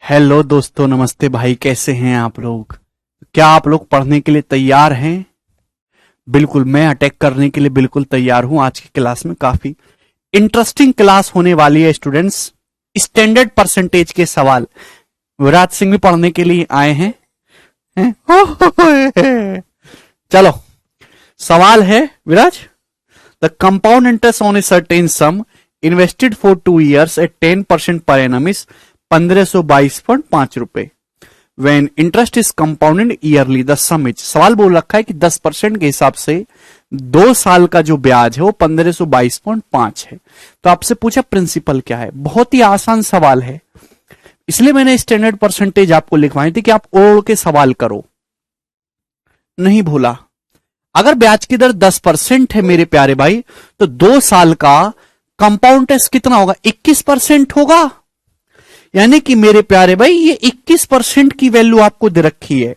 Hello दोस्तों, नमस्ते भाई। कैसे हैं आप लोग? क्या आप लोग पढ़ने के लिए तैयार हैं? बिल्कुल, मैं अटैक करने के लिए बिल्कुल तैयार हूं। आज की क्लास में काफी इंटरेस्टिंग क्लास होने वाली है स्टूडेंट्स। स्टैंडर्ड परसेंटेज के सवाल विराज सिंह भी पढ़ने के लिए आए हैं, हैं? चलो, सवाल है Viraj. The compound interest on a certain sum invested for 2 years at 10% per annum is 1522.5 रुपए। When interest is compounded yearly the sum is, सवाल बोल रखा है कि 10% के हिसाब से 2 साल का जो ब्याज है वो 1522.5 है। तो आपसे पूछा प्रिंसिपल क्या है। बहुत ही आसान सवाल है, इसलिए मैंने स्टैंडर्ड परसेंटेज आपको लिखवाई थी कि आप ओढ़ के सवाल करो। नहीं भूला। अगर ब्याज की दर 10% है मेरे प्यारे भाई, तो 2 साल का कंपाउंड इंटरेस्ट कितना होगा? 21% होगा। यानी कि मेरे प्यारे भाई ये 21% की वैल्यू आपको दे रखी है।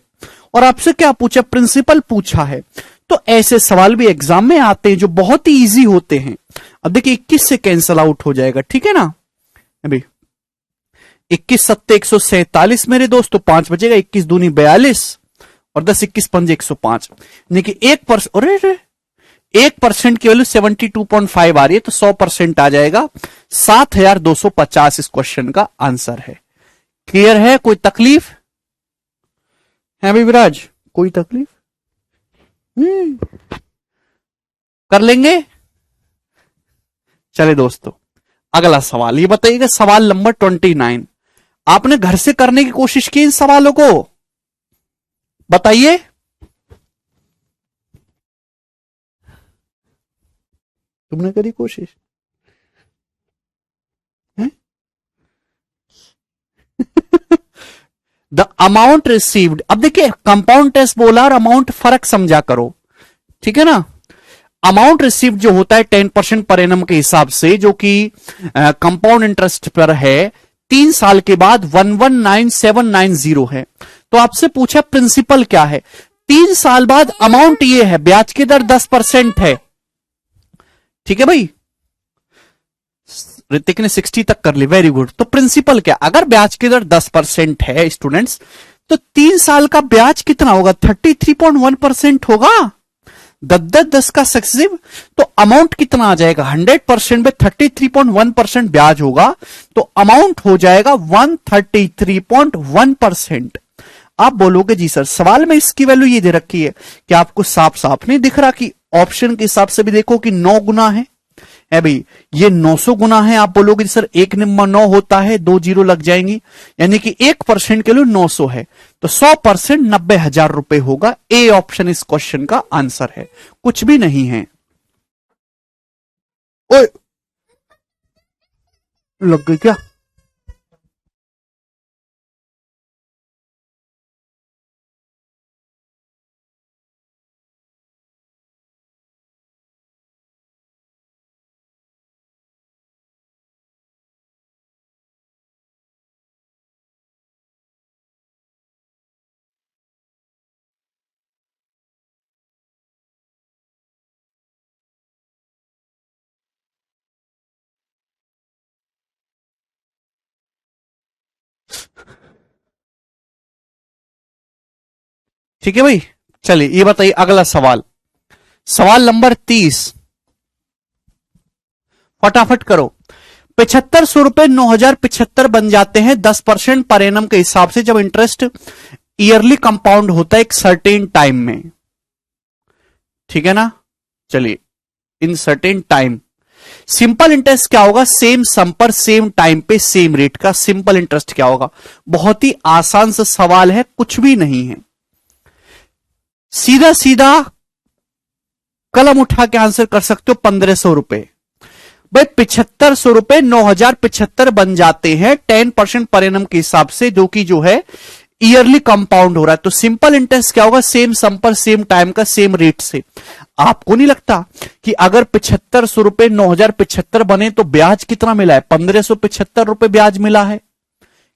और आपसे क्या पूछा? प्रिंसिपल पूछा है। तो ऐसे सवाल भी एग्जाम में आते हैं जो बहुत ही इजी होते हैं। अब देखिए 21 से कैंसल आउट हो जाएगा, ठीक है ना अभी। 21 सत्ते 147 मेरे दोस्त, तो 5 बचेगा। 21 दूनी 42 और 10 21 पंजे 105। यानी कि 1% की वैल्यू 72.5 आ रही है, तो 100% आ जाएगा। 7250 इस क्वेश्चन का आंसर है। क्लियर है? कोई तकलीफ है भाई विराज? कोई तकलीफ? कर लेंगे। चले दोस्तों, अगला सवाल ये बताइएगा। सवाल नंबर 29। आपने घर से करने की कोशिश की इन सवालों को? बताइए। तुमने करी कोशिश? The amount received. अब देखिए कंपाउंड टेस्ट बोला और अमाउंट फर्क समझा करो, ठीक है ना। अमाउंट रिसीव्ड जो होता है 10% पर एनम के हिसाब से, जो कि कंपाउंड इंटरेस्ट पर है, 3 साल के बाद 119790 है। तो आपसे पूछा प्रिंसिपल क्या है। 3 साल बाद अमाउंट ये है, ब्याज की दर 10% है, ठीक है भाई। ऋतिक ने 60 तक कर ली, वेरी गुड। तो प्रिंसिपल क्या? अगर ब्याज की दर 10% है स्टूडेंट्स, तो 3 साल का ब्याज कितना होगा? 33.1% होगा। 10 का सक्सेसिव, तो अमाउंट कितना आ जाएगा? 100% में 33.1% ब्याज होगा, तो अमाउंट हो जाएगा 133.1%। आप बोलोगे जी सर सवाल में इसकी वैल्यू ये दे रखी है कि आपको साफ साफ नहीं दिख रहा कि ऑप्शन के हिसाब से भी देखो कि 9 गुना है भाई, ये 900 गुना है। आप बोलोगे सर 1 नंबर 9 होता है, 2 जीरो लग जाएंगी, यानी कि 1% के लिए 900 है, तो 100% 90,000 रुपए होगा। ए ऑप्शन इस क्वेश्चन का आंसर है, कुछ भी नहीं है। ओए लग गई क्या? ठीक है भाई, चलिए ये बताइए अगला सवाल। सवाल नंबर 30, फटाफट करो। 7500 रुपए 9075 बन जाते हैं 10% पर एनम के हिसाब से, जब इंटरेस्ट ईयरली कंपाउंड होता है एक सर्टेन टाइम में, ठीक है ना। चलिए, in certain time simple interest क्या होगा? सेम सम पर सेम टाइम पे सेम रेट का सिंपल इंटरेस्ट क्या होगा? बहुत ही आसान सा सवाल है, कुछ भी नहीं है। सीधा सीधा कलम उठा के आंसर कर सकते हो। 1500 रुपए भाई, 7500 रुपए 9075 बन जाते हैं 10% पर एनम के हिसाब से, जो कि जो है ईयरली कंपाउंड हो रहा है। तो सिंपल इंटरेस्ट क्या होगा? सेम सम पर सेम टाइम का सेम रेट से। आपको नहीं लगता कि अगर 7500 रुपए 9075 बने तो ब्याज कितना मिला है? 1575 रुपए ब्याज मिला है।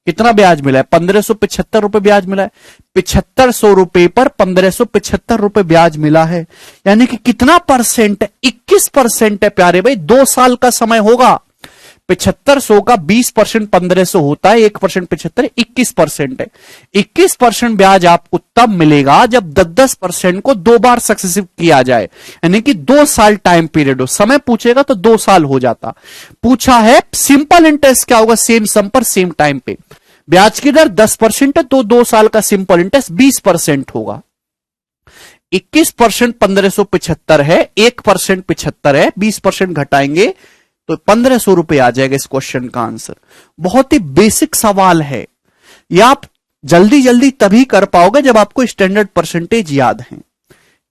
कितना ब्याज मिला है? 1575 रुपए ब्याज मिला है। 7500 रुपए पर 1575 रुपए ब्याज मिला है, यानी कि कितना परसेंट है? 21% है प्यारे भाई। 2 साल का समय होगा। 7500 का 20% 1500 होता है, 1% 75 21% है। 21% ब्याज आपको तब मिलेगा जब 10% को 2 बार सक्सेसिव किया जाए, यानी कि 2 साल टाइम पीरियड हो। समय पूछेगा तो 2 साल हो जाता। पूछा है सिंपल इंटरेस्ट क्या होगा, सेम सम पर सेम टाइम पे। ब्याज की दर 10% है तो 2 साल का सिंपल इंटरेस्ट 20% होगा। 21% 1575 है, 1% 75 है, 20% घटाएंगे तो 1500 रुपए आ जाएगा इस क्वेश्चन का आंसर। बहुत ही बेसिक सवाल है, यह आप जल्दी जल्दी तभी कर पाओगे जब आपको स्टैंडर्ड परसेंटेज याद है।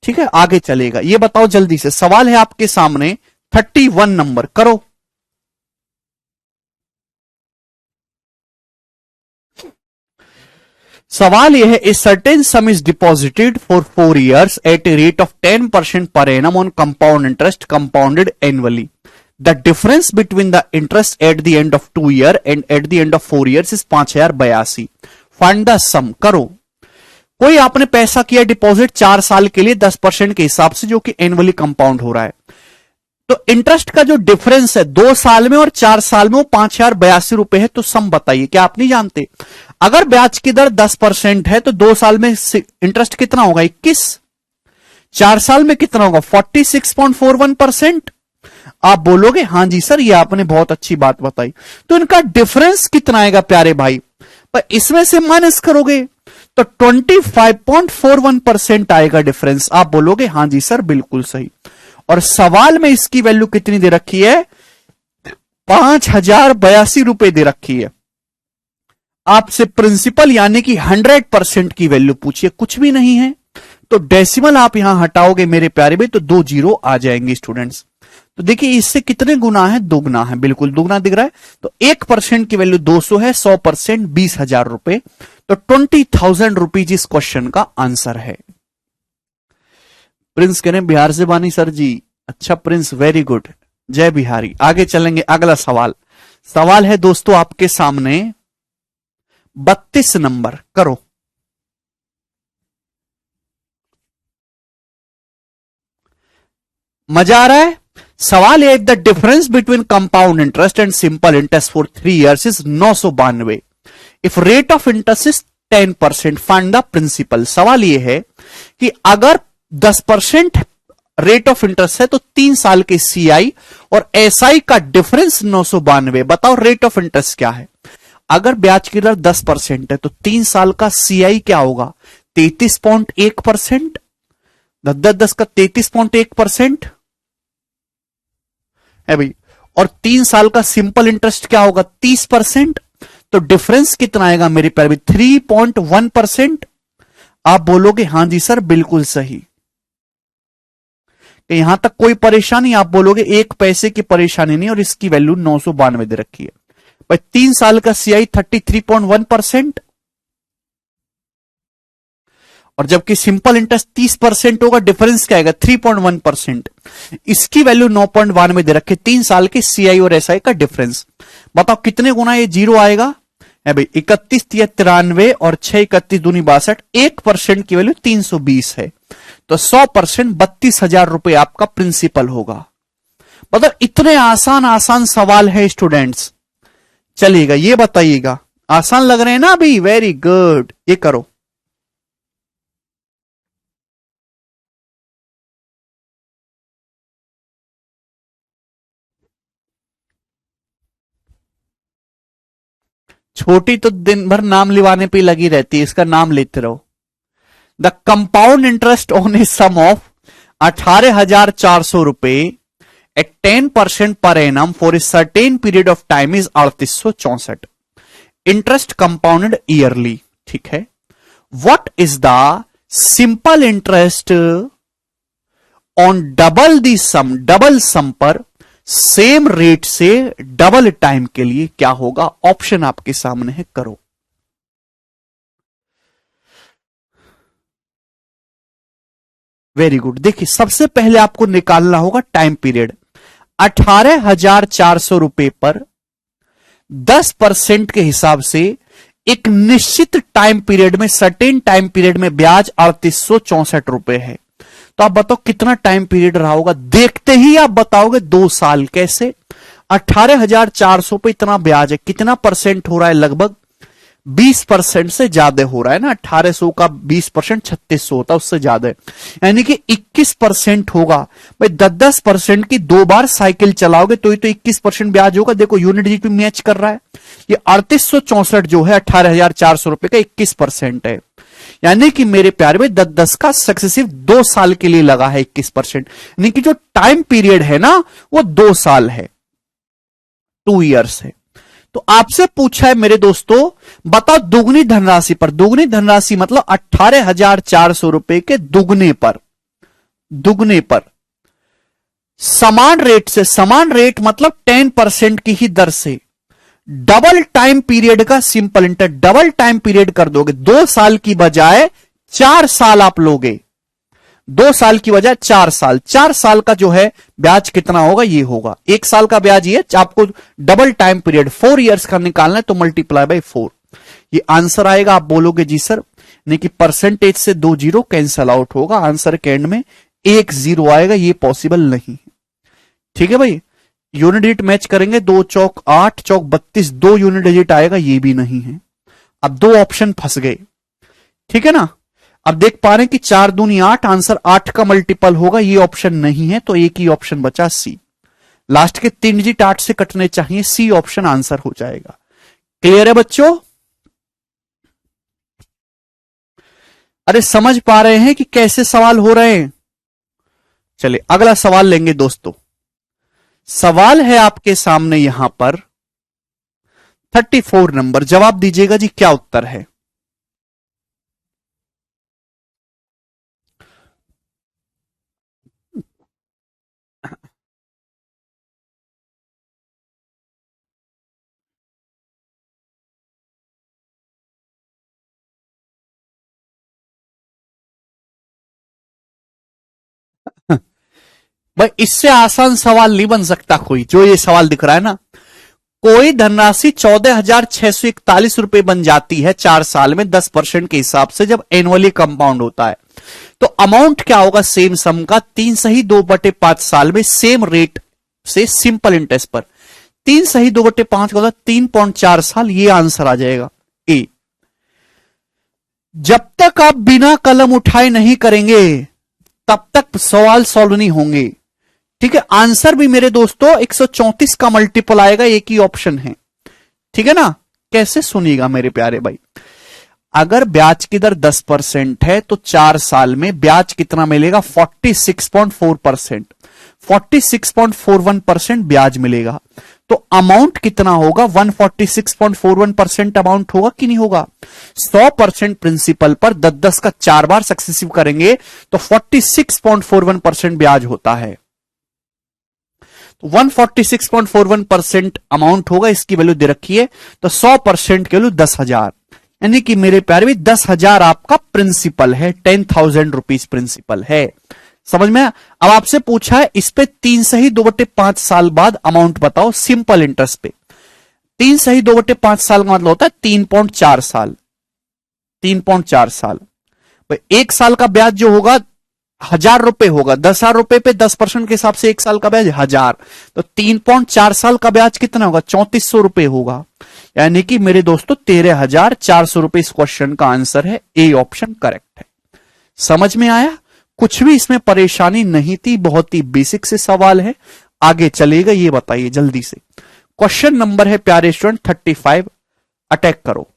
ठीक है, आगे चलेगा। ये बताओ जल्दी से, सवाल है आपके सामने 31 नंबर, करो। सवाल यह है, a certain sum is deposited for 4 years at a rate of 10% per annum on compound interest compounded annually. The difference between the interest at the end of 2 year and at the end of 4 years is 5082। Find the sum, करो। कोई आपने पैसा किया deposit 4 साल के लिए 10% के हिसाब से, जो कि एनुअली कंपाउंड हो रहा है। तो इंटरेस्ट का जो डिफरेंस है 2 साल में और 4 साल में वो 5082 रुपए है। तो सम बताइए, क्या आप नहीं जानते? अगर ब्याज की दर 10% है तो 2 साल में इंटरेस्ट कितना होगा 21, 4 साल में कितना होगा 46.41%। आप बोलोगे हां जी सर, ये आपने बहुत अच्छी बात बताई। तो इनका डिफरेंस कितना आएगा प्यारे भाई? पर इसमें से माइनस करोगे तो 25.41% आएगा डिफरेंस। आप बोलोगे हां जी सर, बिल्कुल सही। और सवाल में इसकी वैल्यू कितनी दे रखी है? 5082 रुपए दे रखी है। आपसे प्रिंसिपल यानी कि 100% की वैल्यू पूछिए, कुछ भी नहीं है। तो डेसिमल आप यहां हटाओगे मेरे प्यारे भाई तो 2 जीरो आ जाएंगे स्टूडेंट्स। तो देखिए इससे कितने गुना है? 2 गुना है, बिल्कुल 2 गुना दिख रहा है। तो 1% की वैल्यू 200 है, 100% 20,000 रुपए। तो 20,000 रुपीज इस क्वेश्चन का आंसर है। प्रिंस कह रहे बिहार से बानी सर जी। अच्छा प्रिंस, वेरी गुड, जय बिहारी। आगे चलेंगे, अगला सवाल। सवाल है दोस्तों आपके सामने 32 नंबर, करो। मजा आ रहा है? सवाल है, the difference between compound interest and simple interest for 3 years is 992। If rate of interest is 10%, find the principal. सवाल यह है कि अगर 10% रेट ऑफ इंटरेस्ट है तो 3 साल के सीआई और एसआई का डिफरेंस 992। बताओ रेट ऑफ इंटरेस्ट क्या है? अगर ब्याज की दर 10% है तो 3 साल का सीआई क्या होगा? 33.1%। 10 का 33.1% है भाई। और 3 साल का सिंपल इंटरेस्ट क्या होगा? 30%। तो डिफरेंस कितना आएगा मेरे प्यारे भाई? 3.1%। आप बोलोगे हां जी सर, बिल्कुल सही। यहां तक कोई परेशानी? आप बोलोगे 1 पैसे की परेशानी नहीं, और इसकी वैल्यू 992 दे रखी है। भाई 3 साल का सीआई 33.1%, और जबकि सिंपल इंटरेस्ट 30% होगा, डिफरेंस क्या आएगा? 3.1%। इसकी वैल्यू 992 दे रखे, 3 साल के सीआई और एसआई का डिफरेंस। बताओ कितने गुना ये जीरो आएगा? है भाई 31 93 और 6 31 दूनी 62। 1% की वैल्यू 320 है। तो 100% 32,000 रुपए आपका प्रिंसिपल होगा। मतलब इतने आसान आसान सवाल है स्टूडेंट्स। चलिएगा, ये बताइएगा, आसान लग रहे हैं ना अभी? वेरी गुड, ये करो। छोटी तो दिन भर नाम लिवाने पे लगी रहती है, इसका नाम लेते रहो। The compound interest on a sum of 18,400 रुपए at 10% per annum for a certain period of time is 3864। Interest compounded yearly, ठीक है। What is the simple interest on double the sum, double sum पर same rate से double time के लिए क्या होगा? Option आपके सामने है, करो। Very good. देखिए सबसे पहले आपको निकालना होगा टाइम पीरियड। 18,400 रुपए पर 10% के हिसाब से एक निश्चित टाइम पीरियड में, सर्टेन टाइम पीरियड में ब्याज 3864 रुपए है। तो आप बताओ कितना टाइम पीरियड रहा होगा? देखते ही आप बताओगे 2 साल। कैसे? 18,400 पे इतना ब्याज है, कितना परसेंट हो रहा है? लगभग 20% से ज्यादा हो रहा है ना। 1800 का 20% 3600 होता है, उससे ज्यादा है, यानी कि 21% होगा। भाई 10-10% की 2 बार साइकिल चलाओगे तो ही तो 21% ब्याज होगा। देखो यूनिट डिजिट भी मैच कर रहा है। ये 3864 जो है 18,400 रुपए का 21% है, यानी कि मेरे प्यारे में 10-10 का सक्सेसिव 2 साल के लिए लगा है 21%, यानी कि जो टाइम पीरियड है ना वो 2 साल है, 2 इयर्स है। तो आपसे पूछा है मेरे दोस्तों, बताओ दुगनी धनराशि पर, दुगनी धनराशि मतलब 18,400 रुपए के दुगने पर, दुगने पर समान रेट से, समान रेट मतलब 10% की ही दर से डबल टाइम पीरियड का simple interest, double time period कर दोगे। 2 साल की बजाय 4 साल आप लोगे, 2 साल की बजाय 4 साल, 4 साल का जो है ब्याज कितना होगा? ये होगा 1 साल का ब्याज, ये आपको डबल टाइम पीरियड 4 इयर्स का निकालना है तो मल्टीप्लाई बाय 4, ये आंसर आएगा। आप बोलोगे जी सर, नहीं कि परसेंटेज से 2 जीरो कैंसल आउट होगा, आंसर के एंड में 1 जीरो आएगा, ये पॉसिबल नहीं। ठीक है भाई, यूनिट डिजिट मैच करेंगे, 2 चौक 8 चौक 32, 2 यूनिट डिजिट आएगा, ये भी नहीं है। अब 2 ऑप्शन फंस गए, ठीक है ना। अब देख पा रहे हैं कि 4 दूनी 8, आंसर 8 का मल्टीपल होगा, ये ऑप्शन नहीं है, तो एक ही ऑप्शन बचा सी। लास्ट के 3 डिजिट 8 से कटने चाहिए, सी ऑप्शन आंसर हो जाएगा। क्लियर है बच्चों? अरे समझ पा रहे हैं कि कैसे सवाल हो रहे हैं? चलिए अगला सवाल लेंगे दोस्तों। सवाल है आपके सामने यहां पर 34 नंबर, जवाब दीजिएगा जी क्या उत्तर है। भाई इससे आसान सवाल नहीं बन सकता कोई, जो ये सवाल दिख रहा है ना। कोई धनराशि 14,641 रुपए बन जाती है 4 साल में 10% के हिसाब से, जब एनुअली कंपाउंड होता है, तो अमाउंट क्या होगा सेम सम का? 3/2/5 साल में सेम रेट से सिंपल इंटरेस्ट पर। 3/2/5 का होता 3.4 साल, ये आंसर आ जाएगा ए। जब तक आप बिना कलम उठाए नहीं करेंगे तब तक सवाल सॉल्व नहीं होंगे। ठीक है, आंसर भी मेरे दोस्तों 134 का मल्टीपल आएगा, एक ही ऑप्शन है। ठीक है ना। कैसे सुनिएगा मेरे प्यारे भाई, अगर ब्याज की दर 10% है तो 4 साल में ब्याज कितना मिलेगा? 46.4%, 46.41% ब्याज मिलेगा। तो अमाउंट कितना होगा? 146.41% अमाउंट होगा कि नहीं होगा? 100% प्रिंसिपल पर 10-10 का 4 बार सक्सेसिव करेंगे तो 46.41% ब्याज होता है। तो 146.41% अमाउंट होगा, इसकी वैल्यू दे रखी है, तो 100% की वैल्यू 10,000, यानी कि मेरे प्यारे भी 10,000 आपका प्रिंसिपल है, 10,000 रुपीज प्रिंसिपल है। समझ में? अब आपसे पूछा है इस पे 3/2/5 साल बाद अमाउंट बताओ सिंपल इंटरेस्ट पे। 3/2/5 साल का मतलब होता है 3.4 साल, 3.4 साल। भाई 1 साल का ब्याज जो होगा 1,000 रुपए होगा, 10,000 रुपए पे 10% के हिसाब से 1 साल का ब्याज 1,000, तो 3.4 साल का ब्याज कितना होगा? 3,400 रुपए होगा, यानी कि मेरे दोस्तों 13,400 रुपए इस क्वेश्चन का आंसर है, ए ऑप्शन करेक्ट है। समझ में आया? कुछ भी इसमें परेशानी नहीं थी, बहुत ही बेसिक से सवाल है। आगे चलेगा ये बताइए जल्दी से। क्वेश्चन नंबर है प्यारे स्टूडेंट 35, अटैक करो।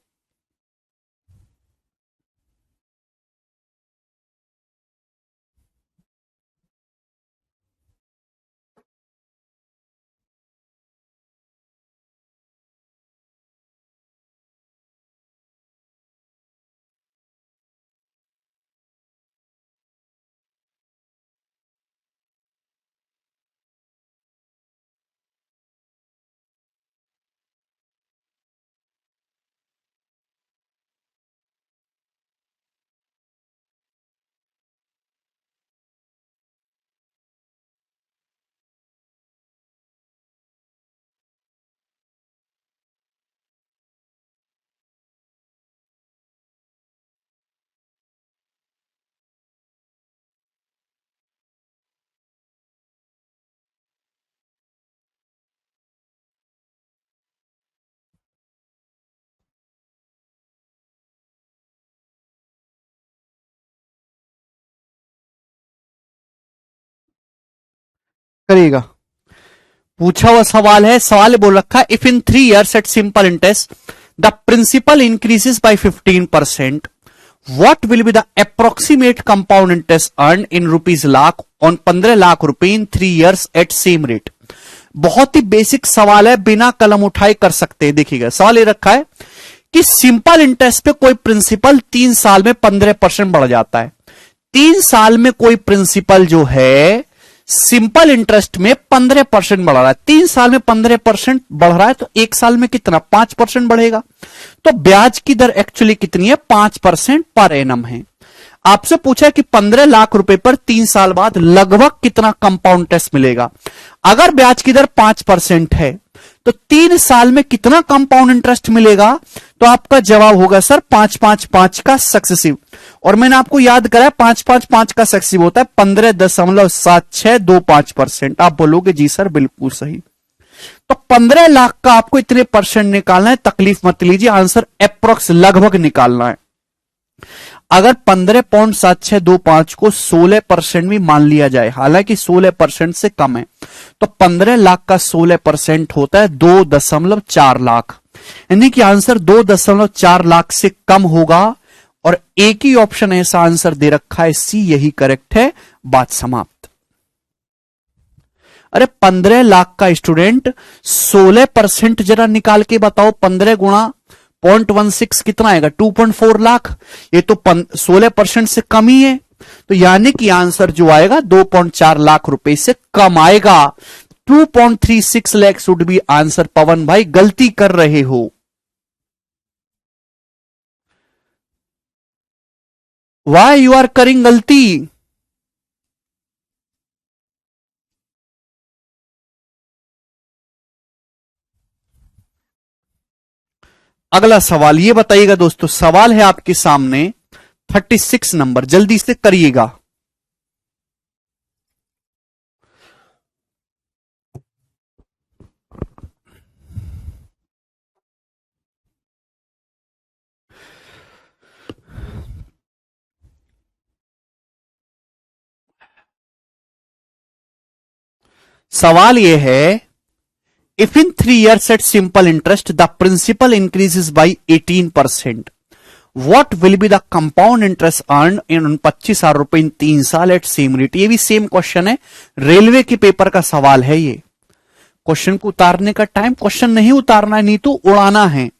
करिएगा। पूछा हुआ सवाल है, सवाल बोल रखा है if in 3 years at simple interest the principal increases by 15%, what will be the approximate compound interest earned in rupees lakh on 15 lakh रुपए in 3 years at same rate। बहुत ही बेसिक सवाल है, बिना कलम उठाए कर सकते हैं। देखिएगा सवाल ये रखा है कि सिंपल इंटरेस्ट पे कोई प्रिंसिपल 3 साल में 15% बढ़ जाता है। 3 साल में कोई प्रिंसिपल जो है सिंपल इंटरेस्ट में 15% बढ़ रहा है, 3 साल में 15% बढ़ रहा है, तो 1 साल में कितना 5% बढ़ेगा। तो ब्याज की दर एक्चुअली कितनी है 5% पर एनम है। आपसे पूछा है कि 15 लाख रुपए पर 3 साल बाद लगभग कितना कंपाउंड इंटरेस्ट मिलेगा। अगर ब्याज की दर 5% है तो 3 साल में कितना कंपाउंड इंटरेस्ट मिलेगा, तो आपका जवाब होगा सर 5-5-5 का सक्सेसिव। और मैंने आपको याद कराया 5-5-5 का सक्सेसिव होता है 15.7625%। आप बोलोगे जी सर बिल्कुल सही। तो 15 लाख का आपको इतने परसेंट निकालना है, तकलीफ मत लीजिए, आंसर अप्रोक्स लगभग निकालना है। अगर 15.7625 को 16% भी मान लिया जाए, हालांकि 16% से कम है, तो 15 लाख का 16% होता है 2.4 लाख, यानी कि आंसर 2.4 लाख से कम होगा। और एक ही ऑप्शन ऐसा आंसर दे रखा है सी, यही करेक्ट है, बात समाप्त। अरे 15 लाख का स्टूडेंट 16% जरा निकाल के बताओ, 15 गुणा 0.16 कितना आएगा 2.4 लाख, ये तो 16% से कम ही है, तो यानी कि आंसर जो आएगा 2.4 लाख रुपए से कम आएगा। 2.36 लाख शुड बी आंसर। पवन भाई गलती कर रहे हो, वाई यू आर करिंग गलती। अगला सवाल ये बताइएगा दोस्तों, सवाल है आपके सामने 36 नंबर, जल्दी से करिएगा। सवाल यह है if in 3 years at simple interest the principal increases by 18%, what will be the compound interest earned in 25,000 रुपए इन 3 साल एट सेम रेट। ये भी सेम क्वेश्चन है, रेलवे के पेपर का सवाल है ये। क्वेश्चन को उतारने का टाइम, क्वेश्चन नहीं उतारना है, नहीं तो उड़ाना है।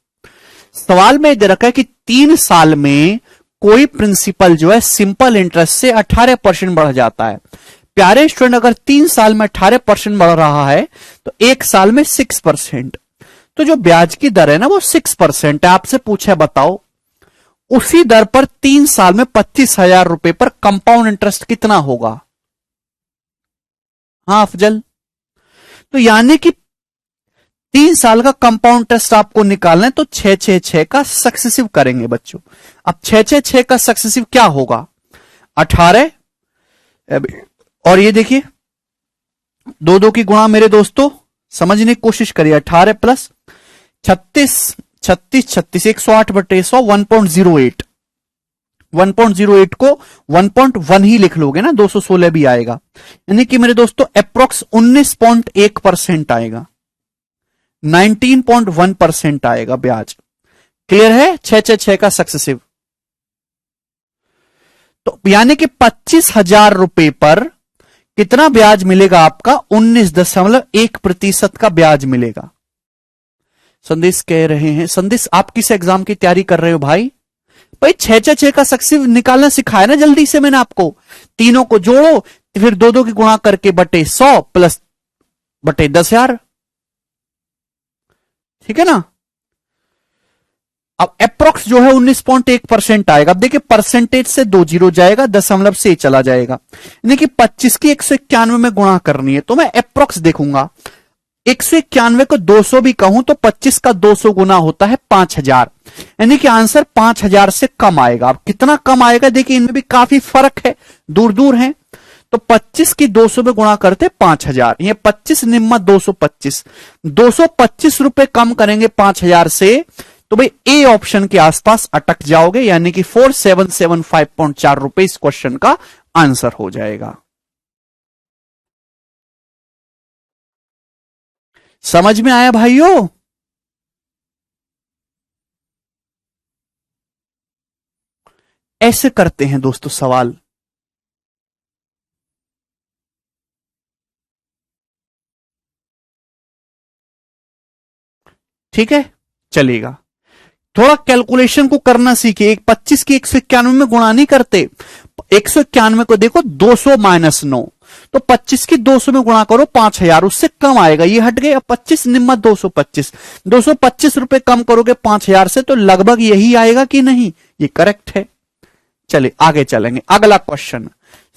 सवाल में दे रखा है कि 3 साल में कोई प्रिंसिपल जो है सिंपल इंटरेस्ट से 18% बढ़ जाता है। प्यारे स्टूडेंट, अगर 3 साल में 18% बढ़ रहा है तो 1 साल में 6%, तो जो ब्याज की दर है ना वो 6% है। आपसे पूछा है बताओ उसी दर पर 3 साल में 25,000 रुपए पर कंपाउंड इंटरेस्ट कितना होगा। हाँ अफजल, तो यानी कि 3 साल का कंपाउंड इंटरेस्ट आपको निकालना है, तो 6-6-6 का सक्सेसिव करेंगे बच्चों। अब 6-6-6 का सक्सेसिव क्या होगा 18, और ये देखिए 2-2 की गुणा मेरे दोस्तों, समझने की कोशिश करिए। 18 प्लस 36 36 36 108/100 1.08, 1.08 को 1.1 ही लिख लोगे ना, 216 भी आएगा, यानी कि मेरे दोस्तों अप्रोक्स 19.1% आएगा, 19.1% आएगा ब्याज। क्लियर है, 6-6-6 का सक्सेसिव। तो यानी कि 25,000 रुपए पर कितना ब्याज मिलेगा आपका 19.1% का ब्याज मिलेगा। संदेश कह रहे हैं, संदेश आप किस एग्जाम की तैयारी कर रहे हो भाई? भाई 6-6-6 का सक्सेसिव निकालना सिखाया ना जल्दी से मैंने आपको। तीनों को जोड़ो, फिर 2-2 की गुणा करके बटे 100 प्लस बटे 10,000, ठीक है ना। अब अप्रोक्स जो है 19.1% आएगा। अब देखिए परसेंटेज से 2 जीरो जाएगा, दशमलव से चला जाएगा, यानी कि 25 की 191 में गुणा करनी है, तो मैं अप्रोक्स देखूंगा। 191 को 200 भी कहूं तो 25 का 200 गुना होता है 5,000, यानी कि आंसर 5,000 से कम आएगा। अब कितना कम आएगा देखिए, इनमें भी काफी फर्क है, दूर दूर है। तो 25 की 200 में गुणा करते 5,000, ये 25 निम्मा 225, 225 रुपए कम करेंगे 5,000 से, तो भाई ए ऑप्शन के आसपास अटक जाओगे, यानी कि 4775.4 रुपए इस क्वेश्चन का आंसर हो जाएगा। समझ में आया भाइयों? ऐसे करते हैं दोस्तों सवाल। ठीक है, चलेगा। थोड़ा कैलकुलेशन को करना सीखिए। एक 25 की 191 में गुणा नहीं करते। 191 को देखो 200 माइनस 9, तो 25 की 200 में गुणा करो 5000, उससे कम आएगा। ये हट गए। अब 25 निम्मा 225, 225 रुपए कम करोगे 5000 से, तो लगभग यही आएगा कि नहीं? ये करेक्ट है। चलिए आगे चलेंगे। अगला क्वेश्चन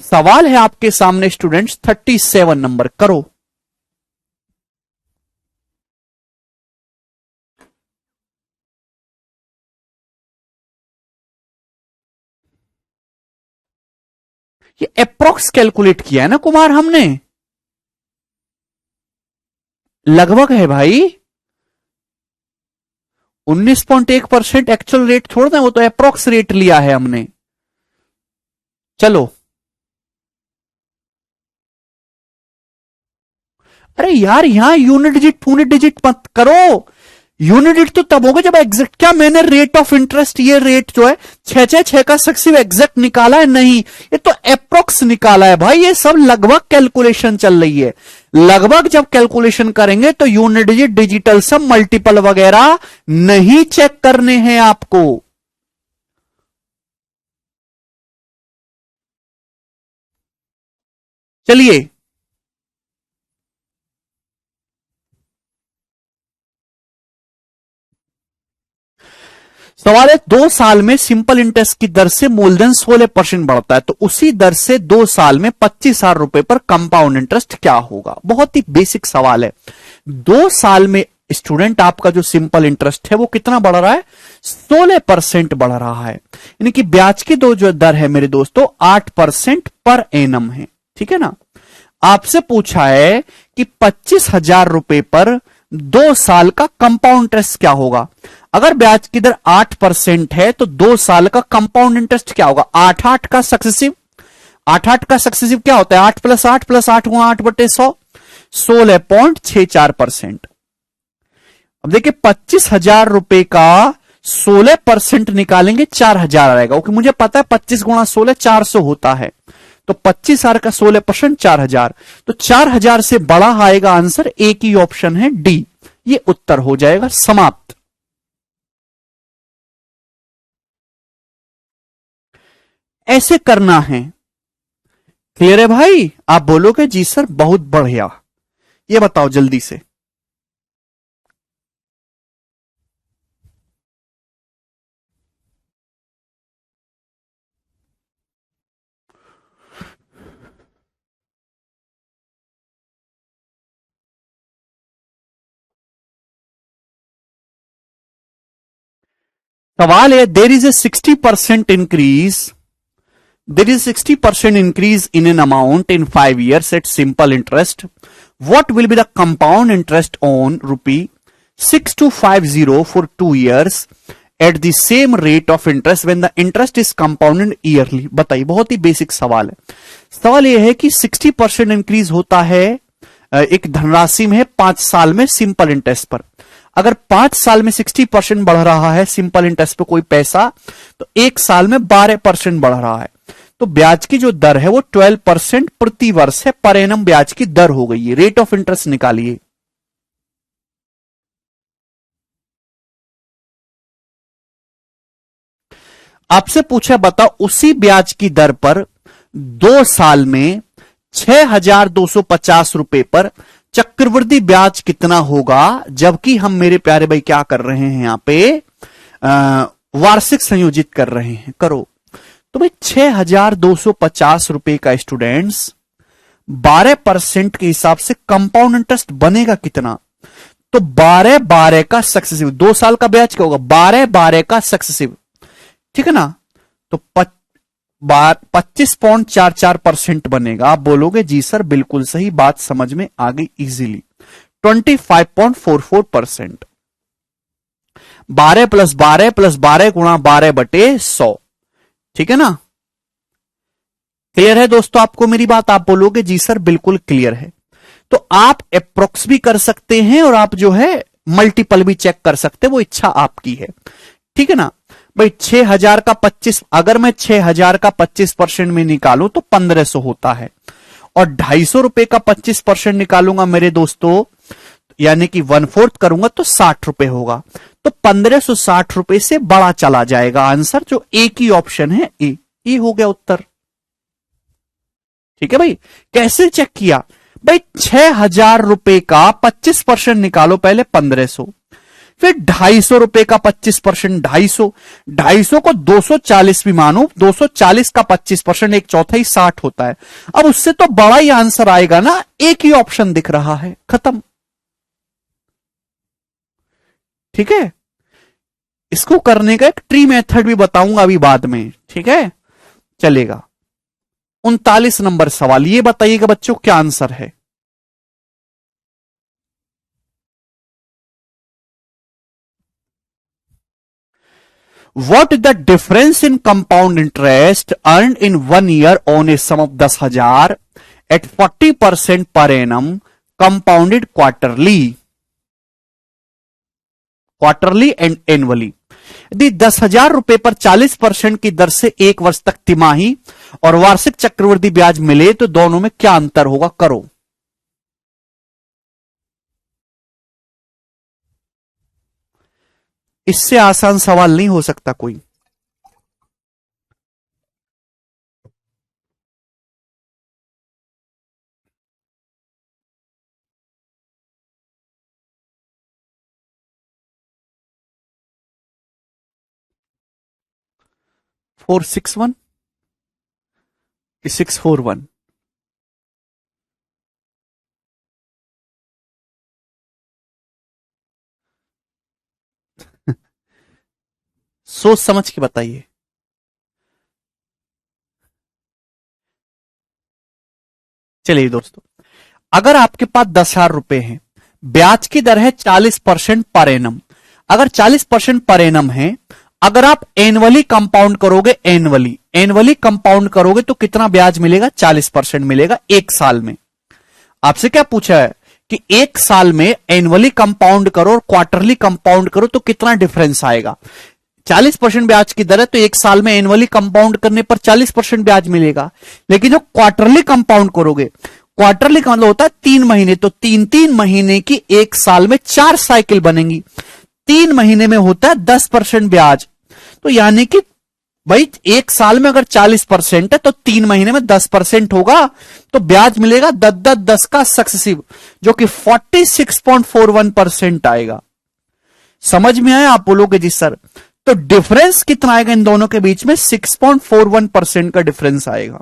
सवाल है आपके सामने स्टूडेंट्स, 37 नंबर करो। ये अप्रोक्स कैलकुलेट किया है ना कुमार हमने, लगभग है भाई। 19.1% एक्चुअल रेट छोड़ दें, वो तो अप्रोक्स रेट लिया है हमने। चलो, अरे यार यहां यूनिट डिजिट मत करो। यूनिट तो तब होगा जब एग्जैक्ट, क्या मैंने रेट ऑफ इंटरेस्ट, ये रेट जो है 6 का सक्सेसिव एग्जैक्ट निकाला है? नहीं, ये तो अप्रोक्स निकाला है भाई। ये सब लगभग कैलकुलेशन चल रही है। लगभग जब कैलकुलेशन करेंगे तो यूनिट डिजिट, डिजिटल सम, मल्टीपल वगैरह नहीं चेक करने हैं आपको। चलिए, सवाल है 2 साल में सिंपल इंटरेस्ट की दर से मूलधन 16% बढ़ता है, तो उसी दर से 2 साल में 25,000 रुपए पर कंपाउंड इंटरेस्ट क्या होगा? बहुत ही बेसिक सवाल है। 2 साल में स्टूडेंट आपका जो सिंपल इंटरेस्ट है वो कितना बढ़ रहा है? 16% बढ़ रहा है। यानी कि ब्याज की जो दर है मेरे दोस्तों 8% पर एनम है। ठीक है ना? आपसे पूछा है कि 25,000 रुपए पर 2 साल का कंपाउंड इंटरेस्ट क्या होगा? अगर ब्याज की दर 8% है तो 2 साल का कंपाउंड इंटरेस्ट क्या होगा? 8 का सक्सेसिव। 8 का सक्सेसिव क्या होता है? 8 प्लस 8 प्लस 8 गुणा 8/100, 16.64%। अब देखिए 25,000 रुपए का 16% निकालेंगे 4,000 आएगा, क्योंकि मुझे पता है 25 गुणा 16 400 होता है। तो 25,000 का 16% 4,000, तो 4,000 से बड़ा आएगा आंसर। एक ही ऑप्शन है डी, ये उत्तर हो जाएगा। समाप्त। ऐसे करना है। क्लियर है भाई? आप बोलोगे जी सर बहुत बढ़िया। ये बताओ जल्दी से। सवाल है there is a 60% increase, there is 60% increase in an amount in 5 years at simple interest. What will be the compound interest on rupee 6250 for 2 years at the same rate of interest when the interest is compounded yearly? बताइए, बहुत ही basic सवाल है। सवाल यह है कि 60% increase होता है एक धनराशि में 5 साल में सिंपल इंटरेस्ट पर। अगर 5 साल में 60% बढ़ रहा है सिंपल इंटरेस्ट पे कोई पैसा, तो 1 साल में 12% बढ़ रहा है। तो ब्याज की जो दर है वो 12% प्रति वर्ष है। पर एनम ब्याज की दर हो गई है। रेट ऑफ इंटरेस्ट निकालिए। आपसे पूछा बताओ उसी ब्याज की दर पर 2 साल में 6,250 रुपए पर चक्रवृद्धि ब्याज कितना होगा? जबकि हम मेरे प्यारे भाई क्या कर रहे हैं यहां पे वार्षिक संयोजित कर रहे हैं। करो तो भाई 6,250 रुपए का स्टूडेंट्स 12% के हिसाब से कंपाउंड इंटरेस्ट बनेगा कितना? तो 12 का सक्सेसिव, 2 साल का ब्याज क्या होगा? 12 का सक्सेसिव। ठीक है ना? तो 25.44% बनेगा। आप बोलोगे जी सर बिल्कुल सही बात, समझ में आ गई इजीली। 25.44%। 12 प्लस 12 प्लस 12 गुणा 12/100। ठीक है ना? क्लियर है दोस्तों आपको मेरी बात? आप बोलोगे जी सर बिल्कुल क्लियर है। तो आप अप्रोक्स भी कर सकते हैं और आप जो है मल्टीपल भी चेक कर सकते हैं, वो इच्छा आपकी है। ठीक है ना भाई। 6,000 का 25, अगर मैं 6,000 का 25% में निकालूं तो 1,500 होता है, और 250 रुपए का 25% निकालूंगा मेरे दोस्तों, यानी कि 1/4 करूंगा तो 60 रुपए होगा। तो 1,560 रुपए से बड़ा चला जाएगा आंसर, जो एक ही ऑप्शन है ए हो गया उत्तर। ठीक है भाई। कैसे चेक किया भाई? 6,000 रुपए का 25% निकालो पहले, 1,500, फिर 250 रुपए का 25%, 250, 250 को 240 भी मानो, 240 का 25%, एक चौथाई 60 होता है। अब उससे तो बड़ा ही आंसर आएगा ना, एक ही ऑप्शन दिख रहा है, खत्म। ठीक है। इसको करने का एक ट्री मेथड भी बताऊंगा अभी बाद में, ठीक है, चलेगा। 39 नंबर सवाल, ये बताइएगा बच्चों क्या आंसर है? What is the difference in compound interest earned in 1 year on a sum of 10,000 at 40% per annum compounded quarterly and annually? यदि 10,000 रुपए पर 40% की दर से एक वर्ष तक तिमाही और वार्षिक चक्रवृद्धि ब्याज मिले तो दोनों में क्या अंतर होगा? करो। इससे आसान सवाल नहीं हो सकता कोई। 461 कि 641? सोच समझ के बताइए। चलिए दोस्तों, अगर आपके पास 10,000 रुपए हैं, ब्याज की दर है 40% पर एनम, अगर 40% पर एनम है, अगर आप एनुअली कंपाउंड करोगे, एनुअली कंपाउंड करोगे तो कितना ब्याज मिलेगा? 40% मिलेगा एक साल में। आपसे क्या पूछा है कि एक साल में एनुअली कंपाउंड करो और क्वार्टरली कंपाउंड करो तो कितना डिफरेंस आएगा? 40% ब्याज की दर है तो एक साल में एनुअली कंपाउंड करने पर 40% ब्याज मिलेगा। लेकिन जो क्वार्टरली कंपाउंड करोगे, क्वार्टरली का मतलब होता है 3 महीने, तो 3-3 महीने की एक साल में 4 साइकिल बनेंगी, 3 महीने में होता है 10% ब्याज। तो यानी कि भाई एक साल में अगर 40% है तो 3 महीने में 10% होगा, तो ब्याज मिलेगा 10-10-10 का सक्सेसिव, जो कि 46.41% आएगा। समझ में आया? आप बोलोगे जी सर, तो डिफरेंस कितना आएगा इन दोनों के बीच में? 6.41% का डिफरेंस आएगा।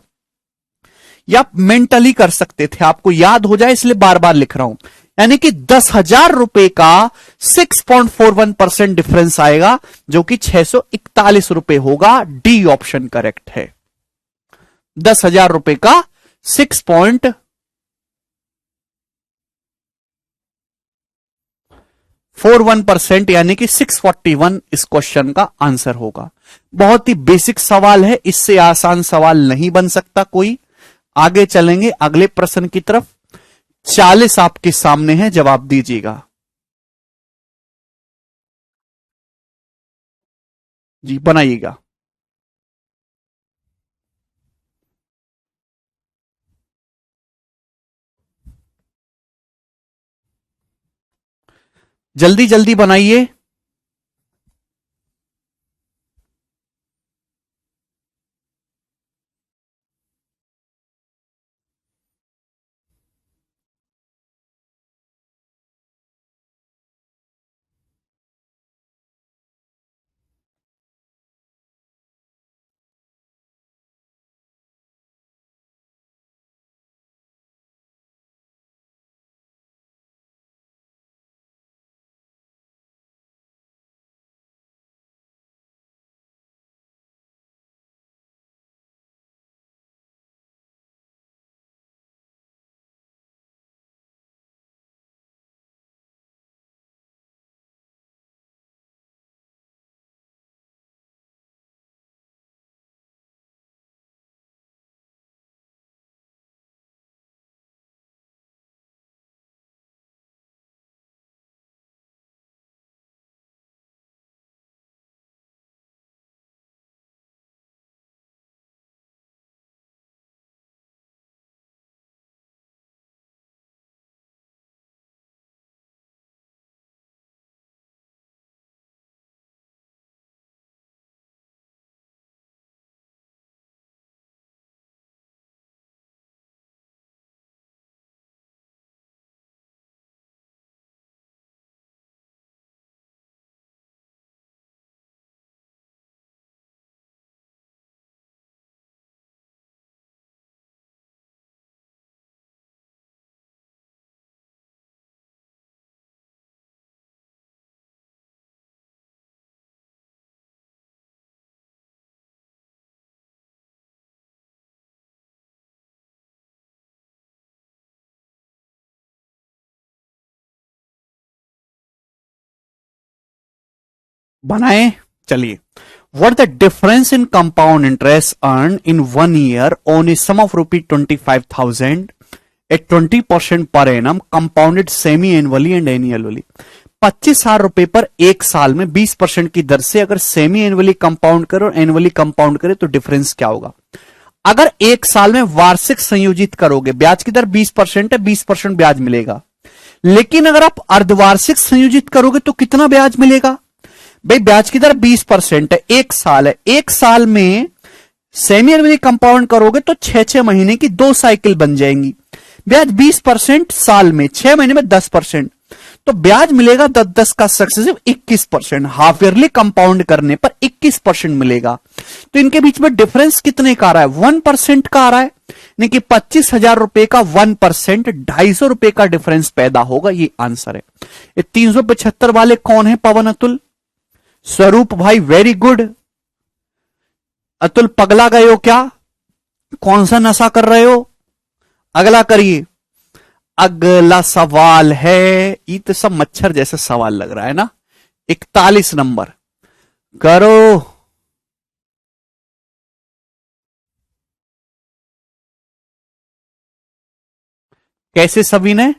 या आप मेंटली कर सकते थे, आपको याद हो जाए इसलिए बार बार लिख रहा हूं। यानी कि 10,000 रुपए का 6.41% डिफरेंस आएगा, जो कि 641 रुपए होगा। डी ऑप्शन करेक्ट है। 10,000 रुपए का 6.41% यानी कि 641 इस क्वेश्चन का आंसर होगा। बहुत ही बेसिक सवाल है, इससे आसान सवाल नहीं बन सकता कोई। आगे चलेंगे अगले प्रश्न की तरफ। 40 आपके सामने है, जवाब दीजिएगा जी, बनाइएगा। जल्दी जल्दी बनाइए। बनाए, चलिए। What the difference in compound interest earned in 1 year on a sum of rupee 25,000 at 20% per annum compounded semi-annually and annually? 25,000 रुपए पर एक साल में 20% की दर से अगर सेमी एनुअली कंपाउंड करो और एनुअली कंपाउंड करे तो डिफरेंस क्या होगा? अगर एक साल में वार्षिक संयोजित करोगे, ब्याज की दर 20% है, 20% ब्याज मिलेगा। लेकिन अगर आप अर्धवार्षिक संयोजित करोगे तो कितना ब्याज मिलेगा? भाई ब्याज की दर 20% है, एक साल है, एक साल में सेमी एनुअली कंपाउंड करोगे तो 6-6 महीने की 2 साइकिल बन जाएंगी। ब्याज 20% साल में, 6 महीने में 10%, तो ब्याज मिलेगा 10-10 का सक्सेसिव 21%। हाफ ईयरली कंपाउंड करने पर 21% मिलेगा। तो इनके बीच में डिफरेंस कितने का आ रहा है? 1% का आ रहा है। यानी कि 25,000 रुपए का 1%, 250 रुपए का डिफरेंस पैदा होगा। ये आंसर है। ये 375 वाले कौन है? पवन, अतुल, स्वरूप भाई, वेरी गुड। अतुल पगला गए हो क्या? कौन सा नशा कर रहे हो? अगला करिए। अगला सवाल है, ये तो सब मच्छर जैसा सवाल लग रहा है ना। 41 नंबर करो। कैसे सभी ने?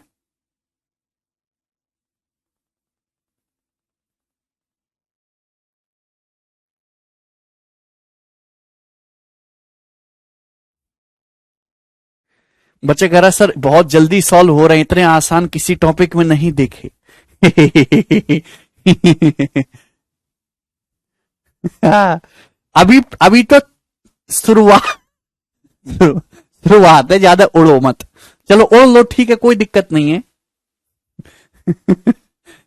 बच्चे कह रहा सर बहुत जल्दी सॉल्व हो रहे हैं, इतने आसान किसी टॉपिक में नहीं देखे। अभी अभी तो शुरुआत, शुरुआत है, ज्यादा उड़ो मत। चलो उड़ लो, ठीक है, कोई दिक्कत नहीं है।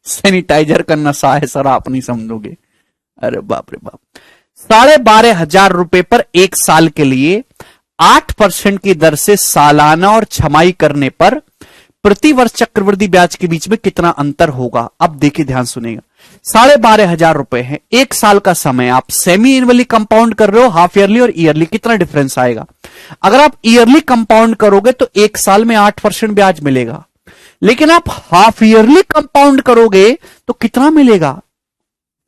सैनिटाइजर का नशा है सर, आप नहीं समझोगे। अरे बाप रे बाप। 12,500 रुपए पर एक साल के लिए 8% की दर से सालाना और छमाई करने पर प्रति वर्ष चक्रवृद्धि ब्याज के बीच में कितना अंतर होगा? अब देखिए, ध्यान सुनेगा। 12,500 रुपए है, एक साल का समय, आप सेमी एनुअली कंपाउंड कर रहे हो, हाफ ईयरली और ईयरली, कितना डिफरेंस आएगा? अगर आप ईयरली कंपाउंड करोगे तो एक साल में 8% ब्याज मिलेगा। लेकिन आप हाफ ईयरली कंपाउंड करोगे तो कितना मिलेगा?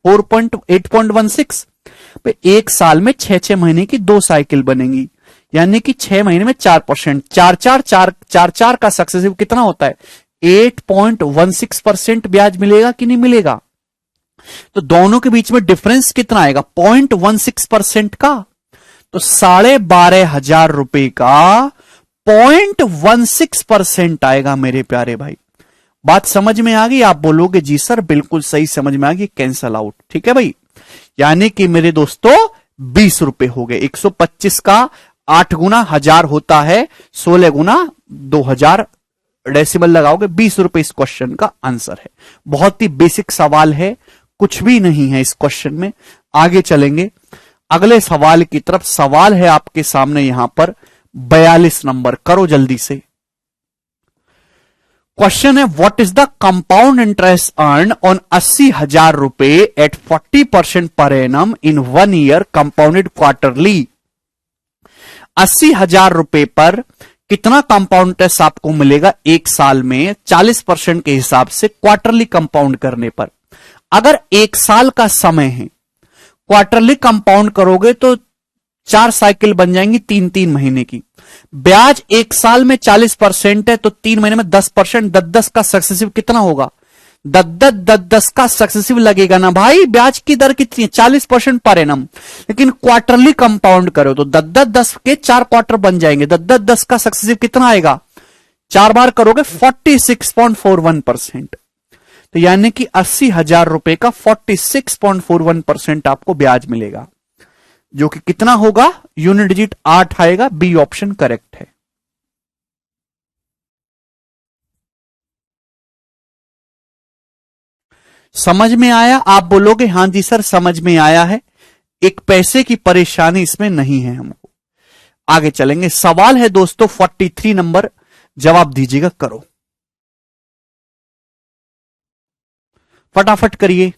8.16। एक साल में 6-6 महीने की 2 साइकिल बनेंगी, यानी कि 6 महीने में 4%, 4-4 का सक्सेसिव कितना होता है? 8.16% ब्याज मिलेगा कि नहीं मिलेगा? तो दोनों के बीच में डिफरेंस कितना आएगा? 0.16% का। तो 12,500 रुपए का 0.16% आएगा मेरे प्यारे भाई। बात समझ में आ गई? आप बोलोगे जी सर बिल्कुल सही समझ में आ गई, कैंसल आउट, ठीक है भाई। यानी कि मेरे दोस्तों 20 रुपए हो गए। 125 का 8 गुना 1000 होता है, 16 गुना 2000 डेसिमल लगाओगे, 20 रुपए इस क्वेश्चन का आंसर है। बहुत ही बेसिक सवाल है, कुछ भी नहीं है इस क्वेश्चन में। आगे चलेंगे अगले सवाल की तरफ। सवाल है आपके सामने यहां पर 42 नंबर, करो जल्दी से। क्वेश्चन है, what is the compound interest earn on 80,000 रुपए at 40% per annum in 1 year compounded quarterly? 80,000 रुपए पर कितना कंपाउंड इंटरेस्ट आपको मिलेगा एक साल में 40% के हिसाब से क्वार्टरली कंपाउंड करने पर? अगर एक साल का समय है, क्वार्टरली कंपाउंड करोगे तो 4 साइकिल बन जाएंगी 3-3 महीने की। ब्याज एक साल में 40% है तो 3 महीने में 10%, 10-10 का सक्सेसिव कितना होगा? 10-10 का सक्सेसिव लगेगा ना भाई। ब्याज की दर कितनी है? 40% पर एनम। लेकिन क्वार्टरली कंपाउंड करो तो 10-10 के 4 क्वार्टर बन जाएंगे, 10-10 का सक्सेसिव कितना आएगा? 4 बार करोगे 46.41%। तो यानी कि 80,000 रुपए का 46.41% आपको ब्याज मिलेगा, जो कि कितना होगा? यूनिट डिजिट 8 आएगा। बी ऑप्शन करेक्ट है। समझ में आया? आप बोलोगे हां जी सर समझ में आया है, एक पैसे की परेशानी इसमें नहीं है हमको। आगे चलेंगे। सवाल है दोस्तों 43 नंबर, जवाब दीजिएगा, करो फटाफट करिए।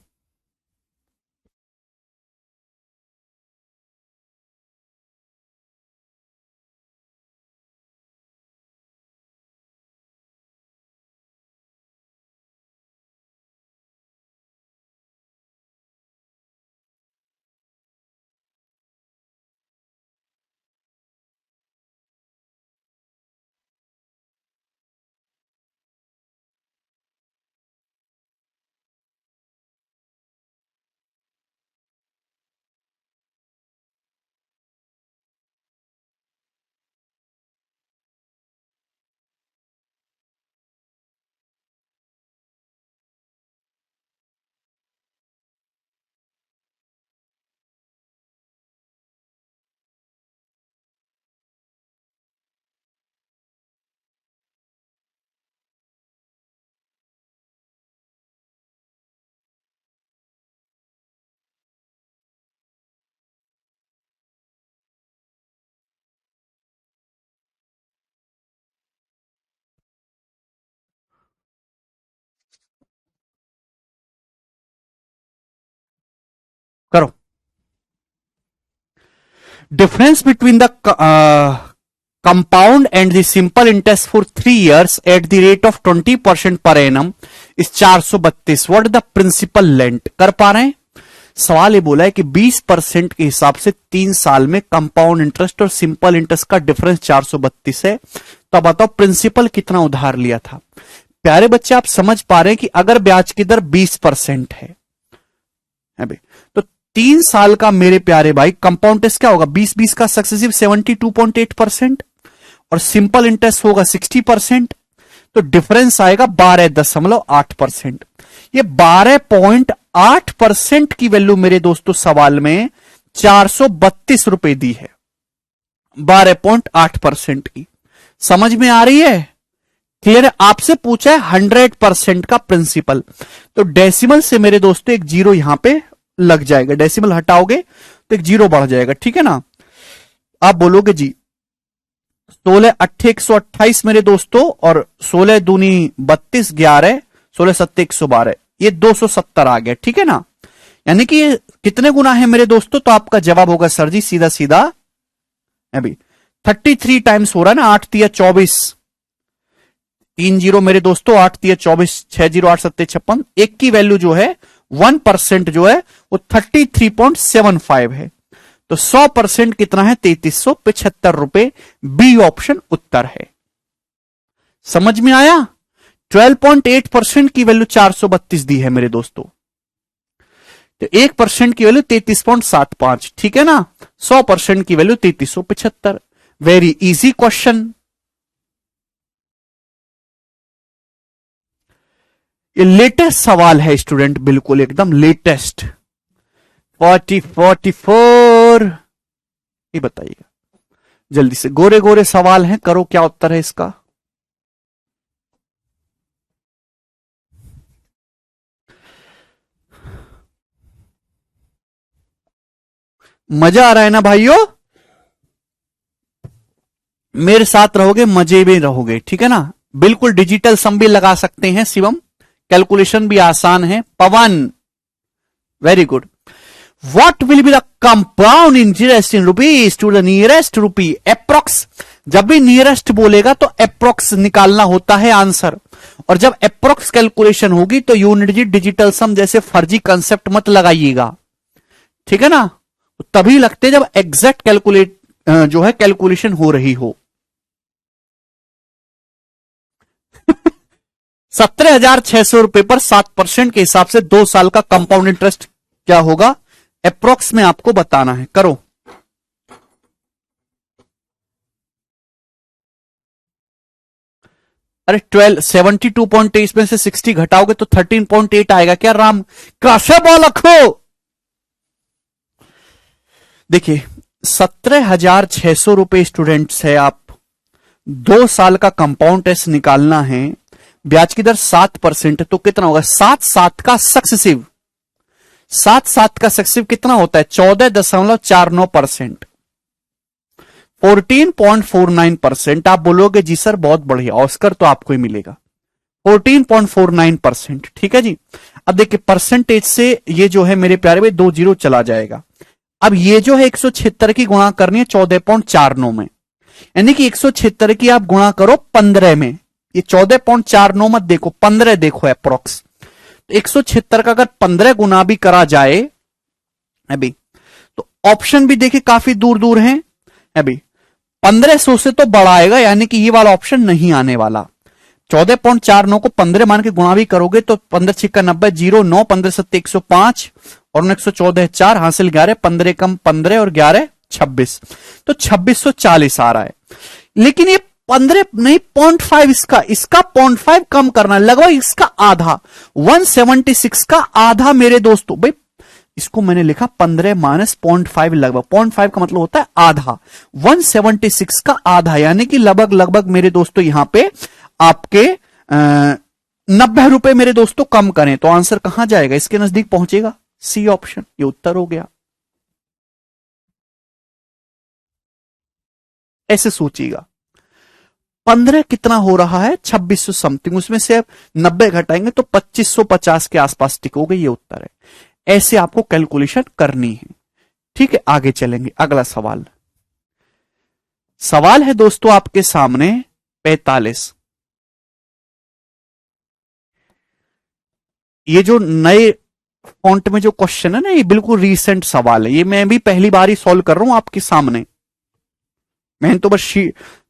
Difference between the compound and the simple interest for 3 years at the rate of 20% per annum इस 432 व्हाट द प्रिंसिपल लेंथ। कर पा रहे हैं? सवाल ये बोला है कि 20% के हिसाब से 3 साल में कंपाउंड इंटरेस्ट और सिंपल इंटरेस्ट का डिफरेंस 432 है। तो बताओ प्रिंसिपल कितना उधार लिया था। प्यारे बच्चे आप समझ पा रहे हैं कि अगर ब्याज की दर 20% है भाई, तो 3 साल का मेरे प्यारे भाई कंपाउंड इंटरेस्ट क्या होगा? 20 का सक्सेसिव 72.8% और सिंपल इंटरेस्ट होगा 60%। तो डिफरेंस आएगा 12.8%। ये 12.8% की वैल्यू मेरे दोस्तों सवाल में 432 रुपए दी है। 12.8% की समझ में आ रही है? क्लियर है? आपसे पूछा है 100% का प्रिंसिपल, तो डेसिमल से मेरे दोस्तों एक जीरो यहां पे लग जाएगा। डेसिमल हटाओगे तो एक जीरो बढ़ जाएगा, ठीक है ना। आप बोलोगे जी 16 8 128 मेरे दोस्तों, और 16 दूनी 32 11 16 7 112, ये 270 आ गया, ठीक है ना। यानी कि ये कितने गुना है मेरे दोस्तों? तो आपका जवाब होगा सर जी सीधा सीधा अभी 33 टाइम्स हो रहा है ना। 8 तिया 24, 3 जीरो मेरे दोस्तों, 8 तिया 24, 6 जीरो 8 7 56। एक की वैल्यू जो है 1% जो है वो 33.75 है। तो 100% कितना है? 3375 रुपए। बी ऑप्शन उत्तर है। समझ में आया? 12.8% की वैल्यू 432 दी है मेरे दोस्तों, तो 1% की वैल्यू 33.75, ठीक है ना। 100% की वैल्यू 3375। Very easy question. ये लेटेस्ट सवाल है स्टूडेंट, बिल्कुल एकदम लेटेस्ट। 44 ये बताइएगा जल्दी से, गोरे गोरे सवाल हैं, करो क्या उत्तर है इसका। मजा आ रहा है ना भाइयों? मेरे साथ रहोगे मजे में रहोगे, ठीक है ना। बिल्कुल डिजिटल सम भी लगा सकते हैं शिवम, कैलकुलेशन भी आसान है। Pawan very good. What will be the compound interest in rupees to the nearest rupee approx. जब भी नियरेस्ट बोलेगा तो अप्रोक्स निकालना होता है आंसर, और जब अप्रोक्स कैलकुलेशन होगी तो यूनिट डिजिटल सम जैसे फर्जी कंसेप्ट मत लगाइएगा, ठीक है ना। तभी लगते जब एग्जैक्ट कैलकुलेट जो है कैलकुलेशन हो रही हो। 17,600 रुपए पर 7% के हिसाब से 2 साल का कंपाउंड इंटरेस्ट क्या होगा अप्रोक्स में आपको बताना है। करो। अरे 72.8 में से 60 घटाओगे तो 13.8 आएगा क्या राम? क्रॉस बॉल रखो। देखिए 17,600 रुपए स्टूडेंट्स है, आप 2 साल का कंपाउंड टेस्ट निकालना है, ब्याज की दर 7% है, तो कितना होगा? 7 का सक्सेसिव, 7 का सक्सेसिव कितना होता है? 14.49%, 14.49%। आप बोलोगे जी सर बहुत बढ़िया, ऑस्कर तो आपको ही मिलेगा। 14.49%, ठीक है जी। अब देखिए परसेंटेज से ये जो है मेरे प्यारे भाई 2 जीरो चला जाएगा। अब ये जो है 176 की गुणा करनी है 14.49 में, यानी कि 176 की आप गुणा करो 15 में। ये 14.49 मत देखो, 15 देखो अप्रोक्स। तो 176 का अगर 15 गुना भी करा जाए अभी, तो ऑप्शन भी देखिए काफी दूर दूर हैं अभी। 1500 से तो बड़ा आएगा, यानी कि ये वाला ऑप्शन नहीं आने वाला। 14.49 को 15 मान के गुणा भी करोगे तो 15 छिक्का 90, 0 9, 15 7 105 और 114 4, हासिल 11, 15 कम 15 और 11 26, तो 2640 आ रहा है। लेकिन ये 15 नहीं 0.5 इसका 0.5 कम करना, लगभग इसका आधा, 176 का आधा मेरे दोस्तों। भाई इसको मैंने लिखा 15 माइनस 0.5, लगभग 0.5 का मतलब होता है आधा, 176 का आधा, यानी कि लगभग मेरे दोस्तों यहां पे आपके 90 रुपए मेरे दोस्तों कम करें तो आंसर कहां जाएगा? इसके नजदीक पहुंचेगा, सी ऑप्शन, ये उत्तर हो गया। ऐसे सोचिएगा 15 कितना हो रहा है? 2600 समथिंग, उसमें से आप 90 घटाएंगे तो 2550 के आसपास टिकोगे, ये उत्तर है। ऐसे आपको कैलकुलेशन करनी है, ठीक है। आगे चलेंगे, अगला सवाल। सवाल है दोस्तों आपके सामने 45। ये जो नए फॉन्ट में जो क्वेश्चन है ना, ये बिल्कुल रीसेंट सवाल है, ये मैं भी पहली बार ही सॉल्व कर रहा हूं आपके सामने। मैंने तो बस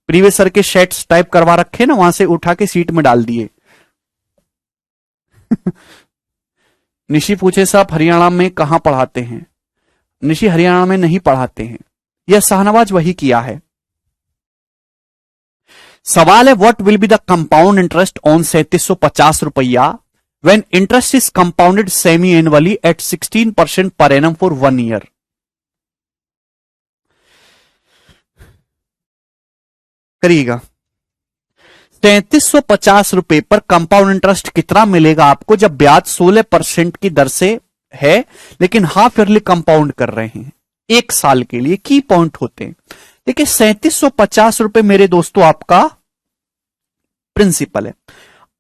प्रीवियस सर के शेट्स टाइप करवा रखे ना, वहां से उठा के सीट में डाल दिए। निशी पूछे साहब हरियाणा में कहां पढ़ाते हैं? निशी हरियाणा में नहीं पढ़ाते हैं, यह शाहनवाज वही किया है। सवाल है what will be the compound interest on 3750 रुपया when interest is compounded semi annually at 16% per annum for 1 year. करिएगा 3350 रुपए पर कंपाउंड इंटरेस्ट कितना मिलेगा आपको जब ब्याज 16% की दर से है, लेकिन हाफ ईयरली कंपाउंड कर रहे हैं एक साल के लिए। की पॉइंट होते हैं। देखिए 3750 रुपए मेरे दोस्तों आपका प्रिंसिपल है।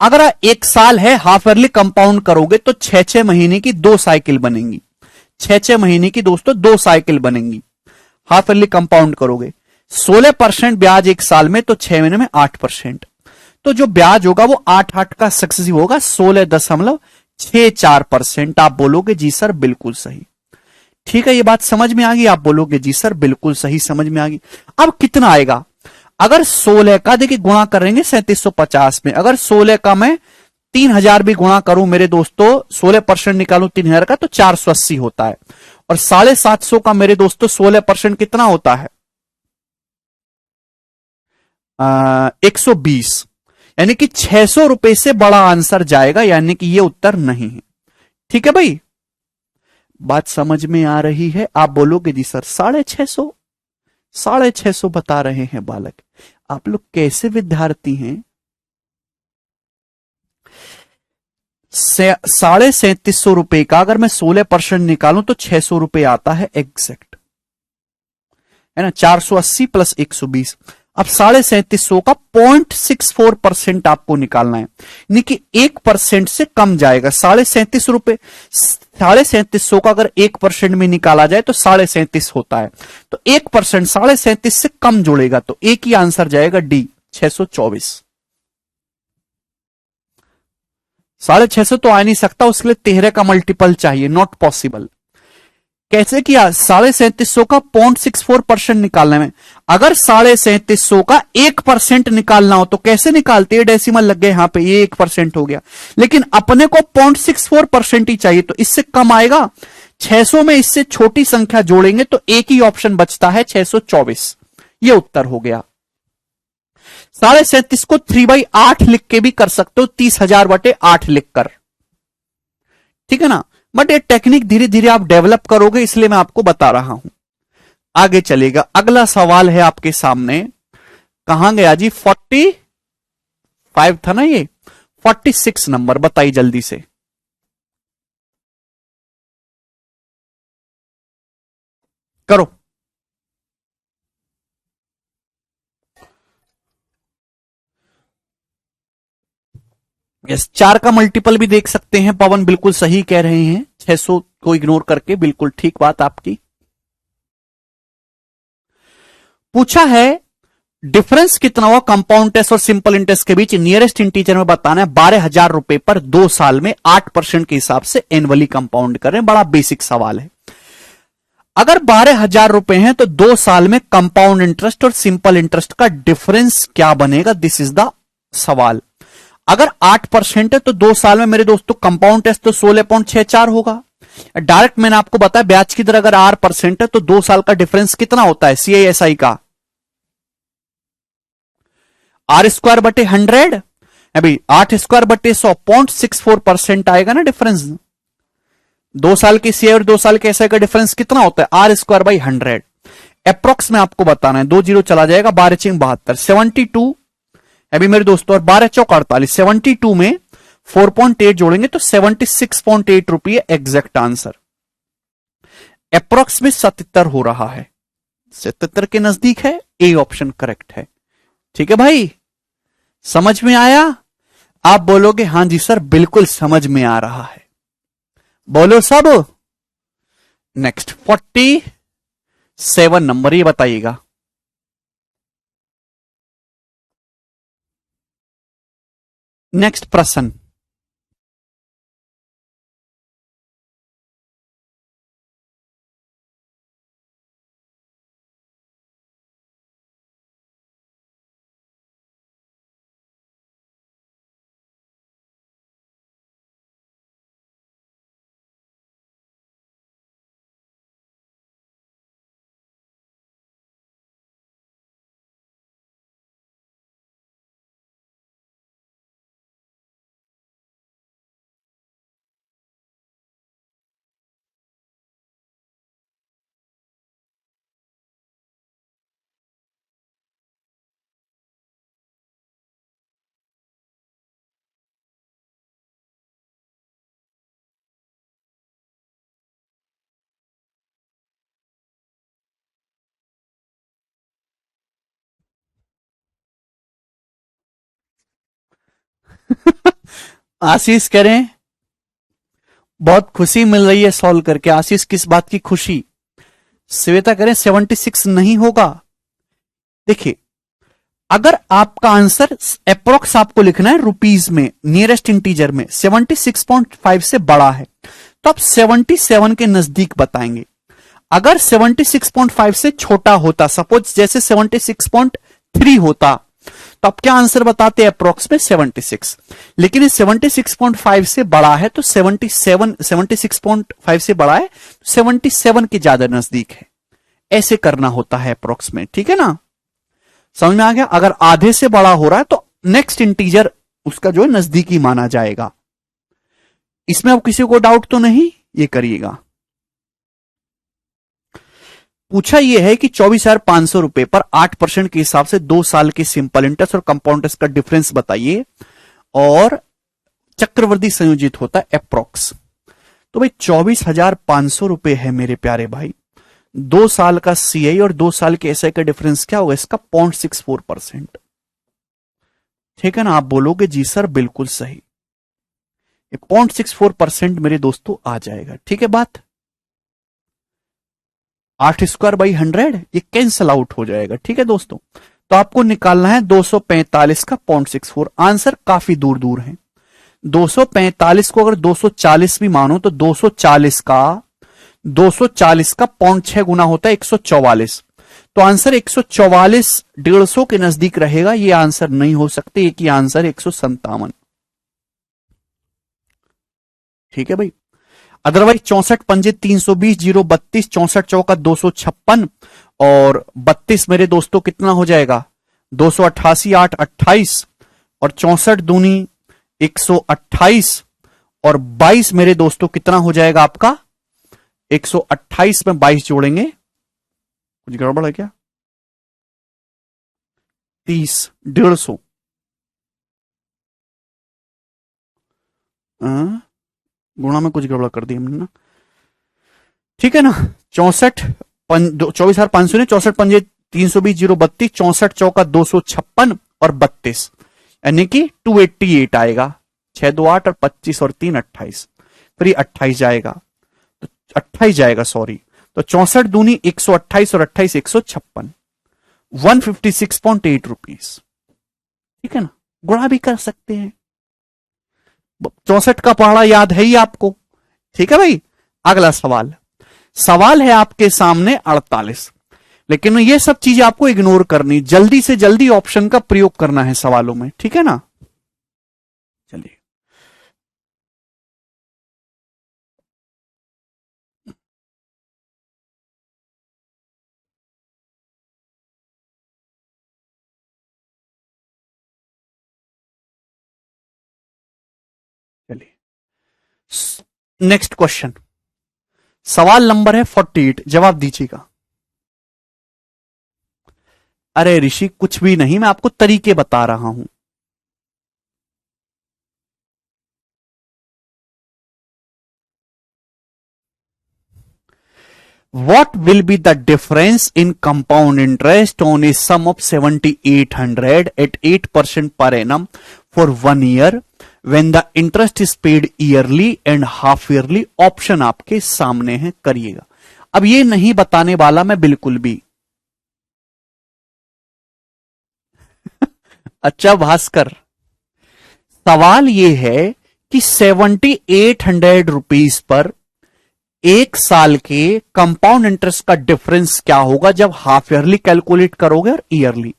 अगर एक साल है, हाफ ईयरली कंपाउंड करोगे तो 6-6 महीने की 2 साइकिल बनेंगी। 6-6 महीने की दोस्तों 2 साइकिल बनेंगी, हाफ ईयरली कंपाउंड करोगे। 16% ब्याज एक साल में, तो 6 महीने में 8%। तो जो ब्याज होगा वो 8-8 का सक्सेसिव होगा, 16.64%। आप बोलोगे जी सर बिल्कुल सही। ठीक है, ये बात समझ में आ गई? आप बोलोगे जी सर बिल्कुल सही, समझ में आ गई। अब कितना आएगा? अगर 16 का देखिए गुणा करेंगे 3750 में, अगर 16 का मैं 3000 भी गुणा करूं मेरे दोस्तों, 16% निकालूं 3000 का, तो 480 होता है। और 750 का मेरे दोस्तों 16% कितना होता है? 120। यानी कि 600 रुपए से बड़ा आंसर जाएगा, यानी कि ये उत्तर नहीं है। ठीक है भाई, बात समझ में आ रही है? आप बोलोगे जी सर 650, 650 बता रहे हैं बालक। आप लोग कैसे विद्यार्थी हैं? 3750 रुपए का अगर मैं 16% निकालूं तो 600 रुपए आता है एग्जैक्ट, है ना। 480 प्लस 120। अब 3750 का 0.64% आपको निकालना है, यानी कि 1% से कम जाएगा। 3750 रुपए, 3750 का अगर 1% में निकाला जाए तो 37.5 होता है। तो 1% 37.5 से कम जुड़ेगा, तो एक ही आंसर जाएगा डी, 624। 650 तो आ नहीं सकता, उसके लिए 13 का मल्टीपल चाहिए, नॉट पॉसिबल। कैसे किया? 3750 का 0.64% निकालने में, अगर 3750 का 1% निकालना हो तो कैसे निकालते हैं? डेसिमल लग गए यहां पे, ये 1% हो गया, लेकिन अपने को 0.64% ही चाहिए, तो इससे कम आएगा। 600 में इससे छोटी संख्या जोड़ेंगे तो एक ही ऑप्शन बचता है, 624। ये उत्तर हो गया। 3750 को 3/8 लिख के भी कर सकते हो, 30,000/8 लिखकर, ठीक है ना। बट ये टेक्निक धीरे धीरे आप डेवलप करोगे, इसलिए मैं आपको बता रहा हूं। आगे चलेगा, अगला सवाल है आपके सामने। कहां गया जी? 45 था ना, ये 46 नंबर, बताइए जल्दी से। करो। यस, 4 का मल्टीपल भी देख सकते हैं, पवन बिल्कुल सही कह रहे हैं, 600 को इग्नोर करके, बिल्कुल ठीक बात आपकी। पूछा है डिफरेंस कितना हुआ कंपाउंड इंटरेस्ट और सिंपल इंटरेस्ट के बीच, नियरेस्ट इंटीजर में बताना है। 12,000 रुपए पर 2 साल में 8% के हिसाब से एनुअली कंपाउंड कर रहे हैं। बड़ा बेसिक सवाल है। अगर 12,000 रुपए हैं तो 2 साल में कंपाउंड इंटरेस्ट और सिंपल इंटरेस्ट का डिफरेंस क्या बनेगा? दिस इज द सवाल। अगर 8% है तो 2 साल में मेरे दोस्तों कंपाउंड टेस्ट तो 16.64 होगा। डायरेक्ट मैंने आपको बताया ब्याज की दर अगर 8% है तो 2 साल का डिफरेंस कितना होता है CISI का? R²/100। अभी 8²/100 0.64% आएगा ना डिफरेंस। 2 साल की CI और 2 साल के SI का डिफरेंस कितना होता है? R²/100। अप्रोक्स में आपको बताना है, 2 जीरो चला जाएगा, 12×72 72। अभी मेरे दोस्तों, और 12×4 = 48, 72 में 4.8 जोड़ेंगे तो 76.8 रुपये एग्जैक्ट आंसर। अप्रोक्स में 77 हो रहा है, 77 के नजदीक है, ए ऑप्शन करेक्ट है। ठीक है भाई, समझ में आया? आप बोलोगे हां जी सर बिल्कुल समझ में आ रहा है, बोलो सब। नेक्स्ट 47 नंबर, ये बताइएगा। नेक्स्ट प्रश्न। आशीष कह रहे हैं बहुत खुशी मिल रही है सॉल्व करके। आशीष किस बात की खुशी? श्वेता करें 76 नहीं होगा। देखिए, अगर आपका आंसर अप्रोक्स आपको लिखना है रुपीज में, नियरेस्ट इंटीजर में 76.5 से बड़ा है तो आप 77 के नजदीक बताएंगे। अगर 76.5 से छोटा होता, सपोज जैसे 76.3 होता, तो आप क्या आंसर बताते? अप्रोक्स में 76। लेकिन ये 76.5 से बड़ा है तो 76.5 से बड़ा है, 77 के ज्यादा नजदीक है। ऐसे करना होता है अप्रोक्स में, ठीक है ना? समझ में आ गया? अगर आधे से बड़ा हो रहा है तो नेक्स्ट इंटीजर उसका जो है नजदीकी माना जाएगा। इसमें अब किसी को डाउट तो नहीं? ये करिएगा। पूछा यह है कि 24,500 रुपए पर 8% के हिसाब से 2 साल के सिंपल इंटरेस्ट और कंपाउंड इंटरेस्ट का डिफरेंस बताइए और चक्रवृद्धि संयोजित होता है अप्रोक्स। तो भाई 24,500 रुपए है मेरे प्यारे भाई। 2 साल का सीआई और 2 साल के एसआई का डिफरेंस क्या होगा? इसका 0.64%। ठीक है ना? आप बोलोगे जी सर बिल्कुल सही, 0.64% मेरे दोस्तों आ जाएगा। ठीक है बात? 8 स्क्वायर बाई 100 ये कैंसल आउट हो जाएगा। ठीक है दोस्तों, तो आपको निकालना है 245 का 0.64। आंसर काफी दूर दूर है। 245 को अगर 240 भी मानो तो 240 का 0.6 गुना होता है 144। तो आंसर 144 150 के नजदीक रहेगा। ये आंसर नहीं हो सकते, एक ही आंसर 157। ठीक है भाई। अदरवाइज 64 पंजे 320, 032, 64 चौका 256 और 32 मेरे दोस्तों कितना हो जाएगा? 288, 8 28 और 64 दूनी 128 और 22 मेरे दोस्तों कितना हो जाएगा आपका? 128 में 22 जोड़ेंगे, कुछ गड़बड़ है क्या? 30, 150 गुणा में कुछ गड़बड़ कर दी हमने ना। ठीक है ना? 24,500 ने 64 पंजे 320, 032, 64 चौका 256 और 32 यानी कि 288 आएगा। 6 2 8 और 25 और 3 28, फिर ये 28 जाएगा, तो 28 जाएगा सॉरी। तो 64 दूनी 128 और 28 156, 156.8 रुपीज। ठीक है ना? गुणा भी कर सकते हैं। 64 का पहाड़ा याद है ही आपको। ठीक है भाई। अगला सवाल, सवाल है आपके सामने 48। लेकिन ये सब चीजें आपको इग्नोर करनी, जल्दी से जल्दी ऑप्शन का प्रयोग करना है सवालों में। ठीक है ना? चलिए, चलिए नेक्स्ट क्वेश्चन। सवाल नंबर है 48, जवाब दीजिएगा। अरे ऋषि कुछ भी नहीं, मैं आपको तरीके बता रहा हूं। What will be the difference in compound interest on a sum of 7,800 at 8% per annum for 1 year when the interest is paid yearly and half yearly? Option आपके सामने है, करिएगा। अब ये नहीं बताने वाला मैं बिल्कुल भी। अच्छा भास्कर, सवाल यह है कि 7800 रुपीज पर एक साल के कंपाउंड इंटरेस्ट का डिफरेंस क्या होगा जब हाफ ईयरली कैलकुलेट करोगे और ईयरली।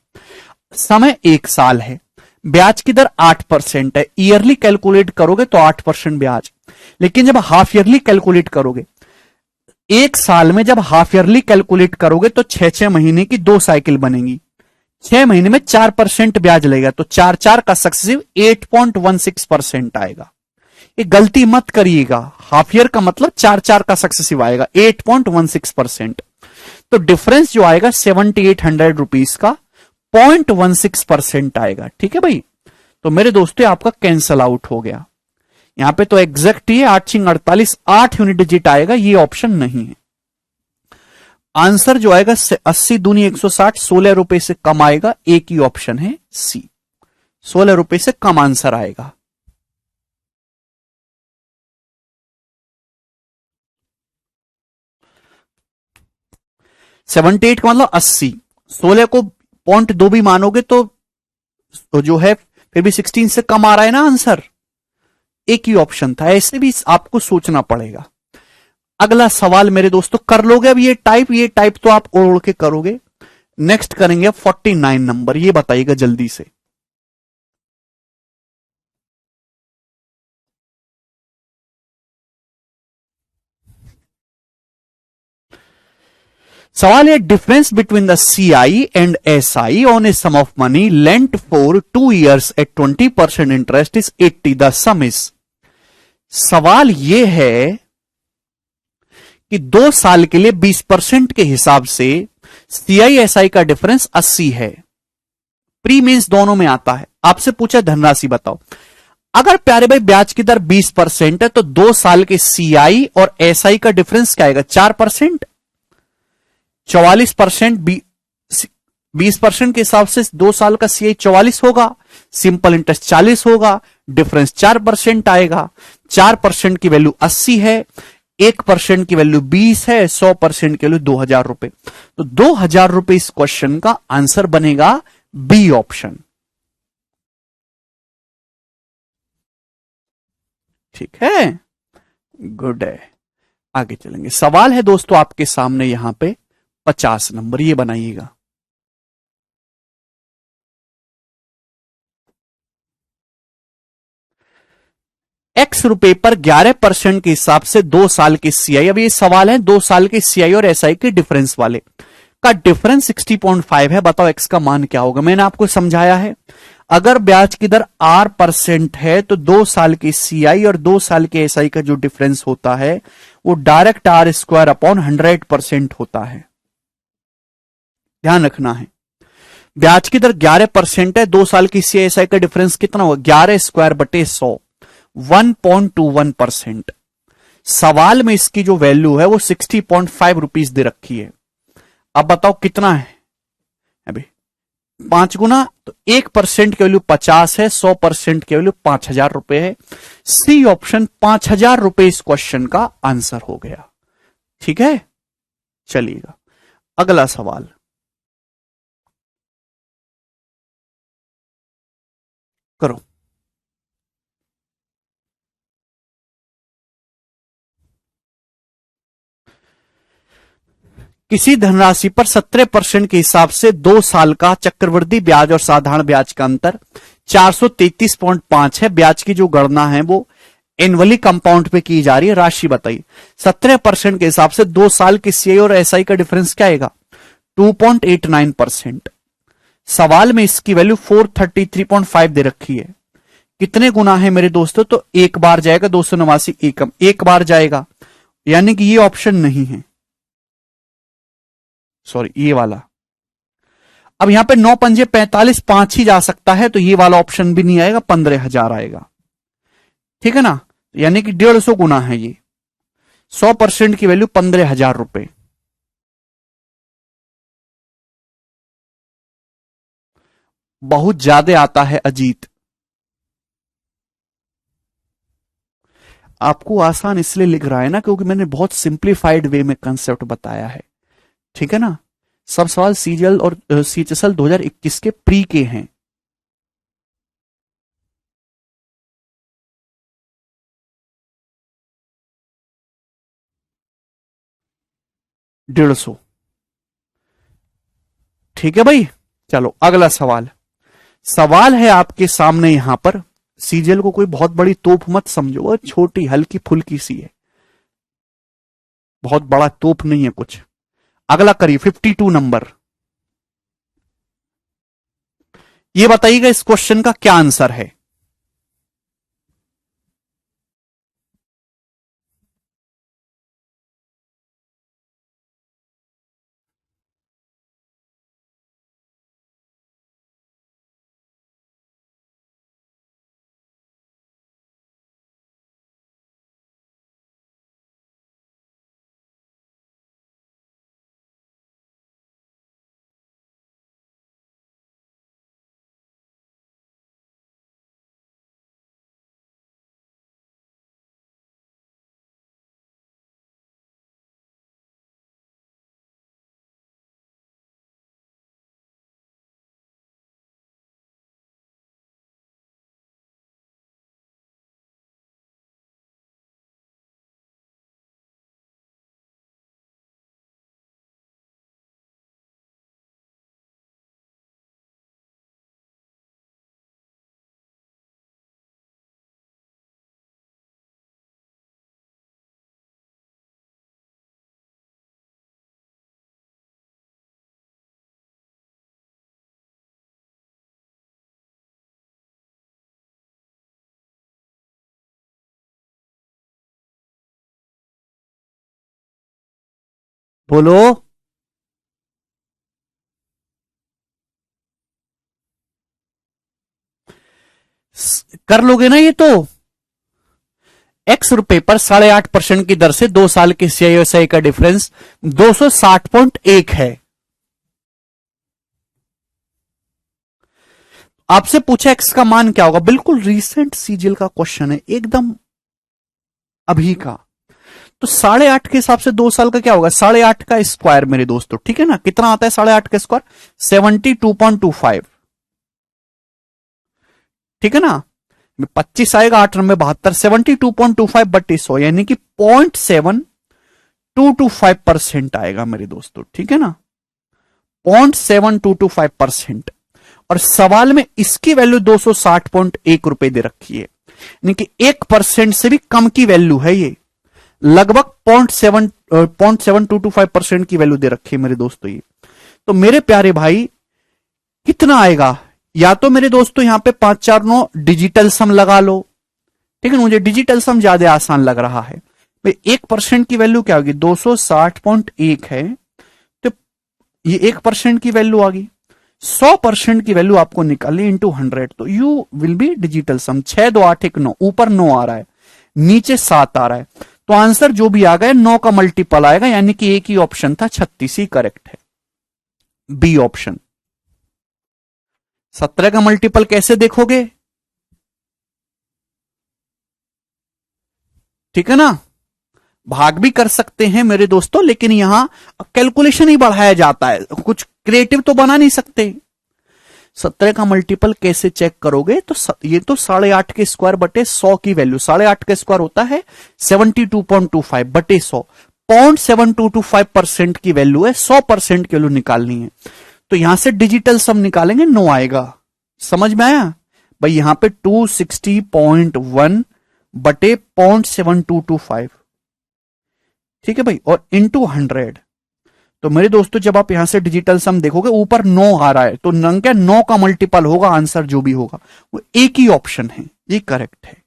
समय एक साल है, ब्याज की दर 8% है, ईयरली कैलकुलेट करोगे तो 8% ब्याज, लेकिन जब हाफ ईयरली कैलकुलेट करोगे, एक साल में जब हाफ ईयरली कैलकुलेट करोगे तो 6 महीने की 2 साइकिल बनेंगी, 6 महीने में 4% ब्याज लगेगा, तो 4 का सक्सेसिव 8.16% आएगा। ये गलती मत करिएगा, हाफ ईयर का मतलब 4 का सक्सेसिव आएगा, 8.16%। तो डिफरेंस जो आएगा 7800 रुपीज का 0.16% आएगा। ठीक है भाई, तो मेरे दोस्तों आपका कैंसल आउट हो गया। यहां पे तो एग्जैक्ट ही है, 8×48 8 यूनिट डिजिट आएगा, ये ऑप्शन नहीं है। आंसर जो आएगा 80 दूनी 160, 16 रुपए से कम आएगा, एक ही ऑप्शन है सी, 16 रुपए से कम आंसर आएगा। सेवेंटी एट का मतलब 80, 16 को 0.2 भी मानोगे तो जो है फिर भी 16 से कम आ रहा है ना आंसर, एक ही ऑप्शन था। ऐसे भी आपको सोचना पड़ेगा। अगला सवाल मेरे दोस्तों कर लोगे अब ये टाइप तो आप ओढ़ के करोगे। नेक्स्ट करेंगे 49 नंबर, ये बताइएगा जल्दी से। सवाल है difference between the CI and SI on a sum of money lent for 2 years at 20% interest is 80, the sum is. सवाल यह है कि 2 साल के लिए 20% के हिसाब से CI SI का डिफरेंस 80 है, प्री मीन्स दोनों में आता है। आपसे पूछा धनराशि बताओ। अगर प्यारे भाई ब्याज की दर 20% है तो 2 साल के CI और SI का डिफरेंस क्या आएगा, 4%। 44%, 20% के हिसाब से 2 साल का CI 44 होगा, सिंपल इंटरेस्ट 40 होगा, डिफरेंस 4% आएगा। 4% की वैल्यू 80 है, 1% की वैल्यू 20 है, 100% की वैल्यू 2000 रुपए। तो 2000 रुपए इस क्वेश्चन का आंसर बनेगा बी ऑप्शन। ठीक है, गुड है। आगे चलेंगे। सवाल है दोस्तों आपके सामने यहां पे 50 नंबर, ये बनाइएगा। एक्स रुपए पर 11% के हिसाब से 2 साल के CI, अब ये सवाल है 2 साल के CI और SI के डिफरेंस वाले का डिफरेंस 60.5 है। बताओ एक्स का मान क्या होगा। मैंने आपको समझाया है, अगर ब्याज की दर R% है तो 2 साल के CI और 2 साल के SI का जो डिफरेंस होता है वो डायरेक्ट R² 100% होता है। ध्यान रखना है, ब्याज की दर 11% है, 2 साल की CI SI का डिफरेंस कितना होगा, 11² 100, 1.21%। सवाल में इसकी जो वैल्यू है वो 60.5 रुपीज दे रखी है। अब बताओ कितना है, अभी 5 गुना, तो 1% की वैल्यू 50 है, 100% की वैल्यू 5000 रुपए है। सी ऑप्शन 5000 रुपए इस क्वेश्चन का आंसर हो गया। ठीक है, चलिएगा अगला सवाल। करो। किसी धनराशि पर 17% के हिसाब से 2 साल का चक्रवृद्धि ब्याज और साधारण ब्याज का अंतर 433.5 है। ब्याज की जो गणना है वो एनुअली कंपाउंड पे की जा रही है। राशि बताइए। 17% के हिसाब से 2 साल के CI और SI का डिफरेंस क्या आएगा, 2.89%। सवाल में इसकी वैल्यू 433.5 दे रखी है। कितने गुना है मेरे दोस्तों, तो एक बार जाएगा, 289 एकम एक बार जाएगा, यानी कि ये ऑप्शन नहीं है, सॉरी ये वाला। अब यहां पे 9 पंजे 45, 5 ही जा सकता है, तो ये वाला ऑप्शन भी नहीं आएगा, 15,000 आएगा। ठीक है ना, यानी कि 150 गुना है ये। 100% की वैल्यू 15,000 रुपए। बहुत ज्यादा आता है अजीत। आपको आसान इसलिए लिख रहा है ना क्योंकि मैंने बहुत सिंप्लीफाइड वे में कंसेप्ट बताया है। ठीक है ना, सब सवाल सीजीएल और CHSL 2021 के प्री के हैं। 150। ठीक है भाई। चलो अगला सवाल। सवाल है आपके सामने यहां पर। सीजीएल को कोई बहुत बड़ी तोप मत समझो, वो छोटी हल्की फुल्की सी है, बहुत बड़ा तोप नहीं है कुछ। अगला करिए 52 नंबर। ये बताइएगा इस क्वेश्चन का क्या आंसर है। बोलो। कर लोगे ना ये तो। ₹X पर 8.5% की दर से 2 साल के CISI का डिफरेंस 260.1 है। आपसे पूछा एक्स का मान क्या होगा, बिल्कुल रीसेंट सीजीएल का क्वेश्चन है, एकदम अभी का। तो 8.5 के हिसाब से 2 साल का क्या होगा, 8.5 का स्क्वायर मेरे दोस्तों, ठीक है ना। कितना आता है 8.5 का स्क्वायर, 72.25, ठीक है ना। 25 आएगा, 8 नंबर 72, 72.25 बट्टी 100, यानी कि 0.7225% आएगा मेरे दोस्तों, ठीक है ना, 0.7225%। और सवाल में इसकी वैल्यू 260.1 दे रखी है, यानी कि 1% से भी कम की वैल्यू है ये, लगभग 0.7225% की वैल्यू दे रखी है मेरे दोस्तों ये। तो मेरे प्यारे भाई कितना आएगा, या तो मेरे दोस्तों यहां पे 5 4 9 डिजिटल सम लगा लो, ठीक है ना, मुझे डिजिटल सम ज्यादा आसान लग रहा है। 1% की वैल्यू क्या होगी, 260.1 है, तो ये 1% की वैल्यू आ गई। 100% की वैल्यू आपको निकालनी इंटू 100, तो you will be digital sum. 6 2 8 1 9, ऊपर 9 आ रहा है, नीचे 7 आ रहा है, तो आंसर जो भी आ गया 9 का मल्टीपल आएगा, यानी कि एक ही ऑप्शन था 36 ही करेक्ट है, बी ऑप्शन। 17 का मल्टीपल कैसे देखोगे, ठीक है ना, भाग भी कर सकते हैं मेरे दोस्तों, लेकिन यहां कैलकुलेशन ही बढ़ाया जाता है, कुछ क्रिएटिव तो बना नहीं सकते। 17 का मल्टीपल कैसे चेक करोगे, तो ये तो 8.5 के स्क्वायर बटे 100 की वैल्यू, 8.5 का स्क्वायर होता है 72.25 बटे 100, 0.7225% की वैल्यू है, 100% की वैल्यू निकालनी है, तो यहां से डिजिटल सम निकालेंगे, 9 आएगा। समझ में आया भाई, यहां पे 260.1 बटे 0.7225, ठीक है भाई, और इंटू 100। तो मेरे दोस्तों जब आप यहां से डिजिटल सम देखोगे ऊपर 9 आ रहा है, तो क्या 9 का मल्टीपल होगा, आंसर जो भी होगा वो एक ही ऑप्शन है, ये करेक्ट है।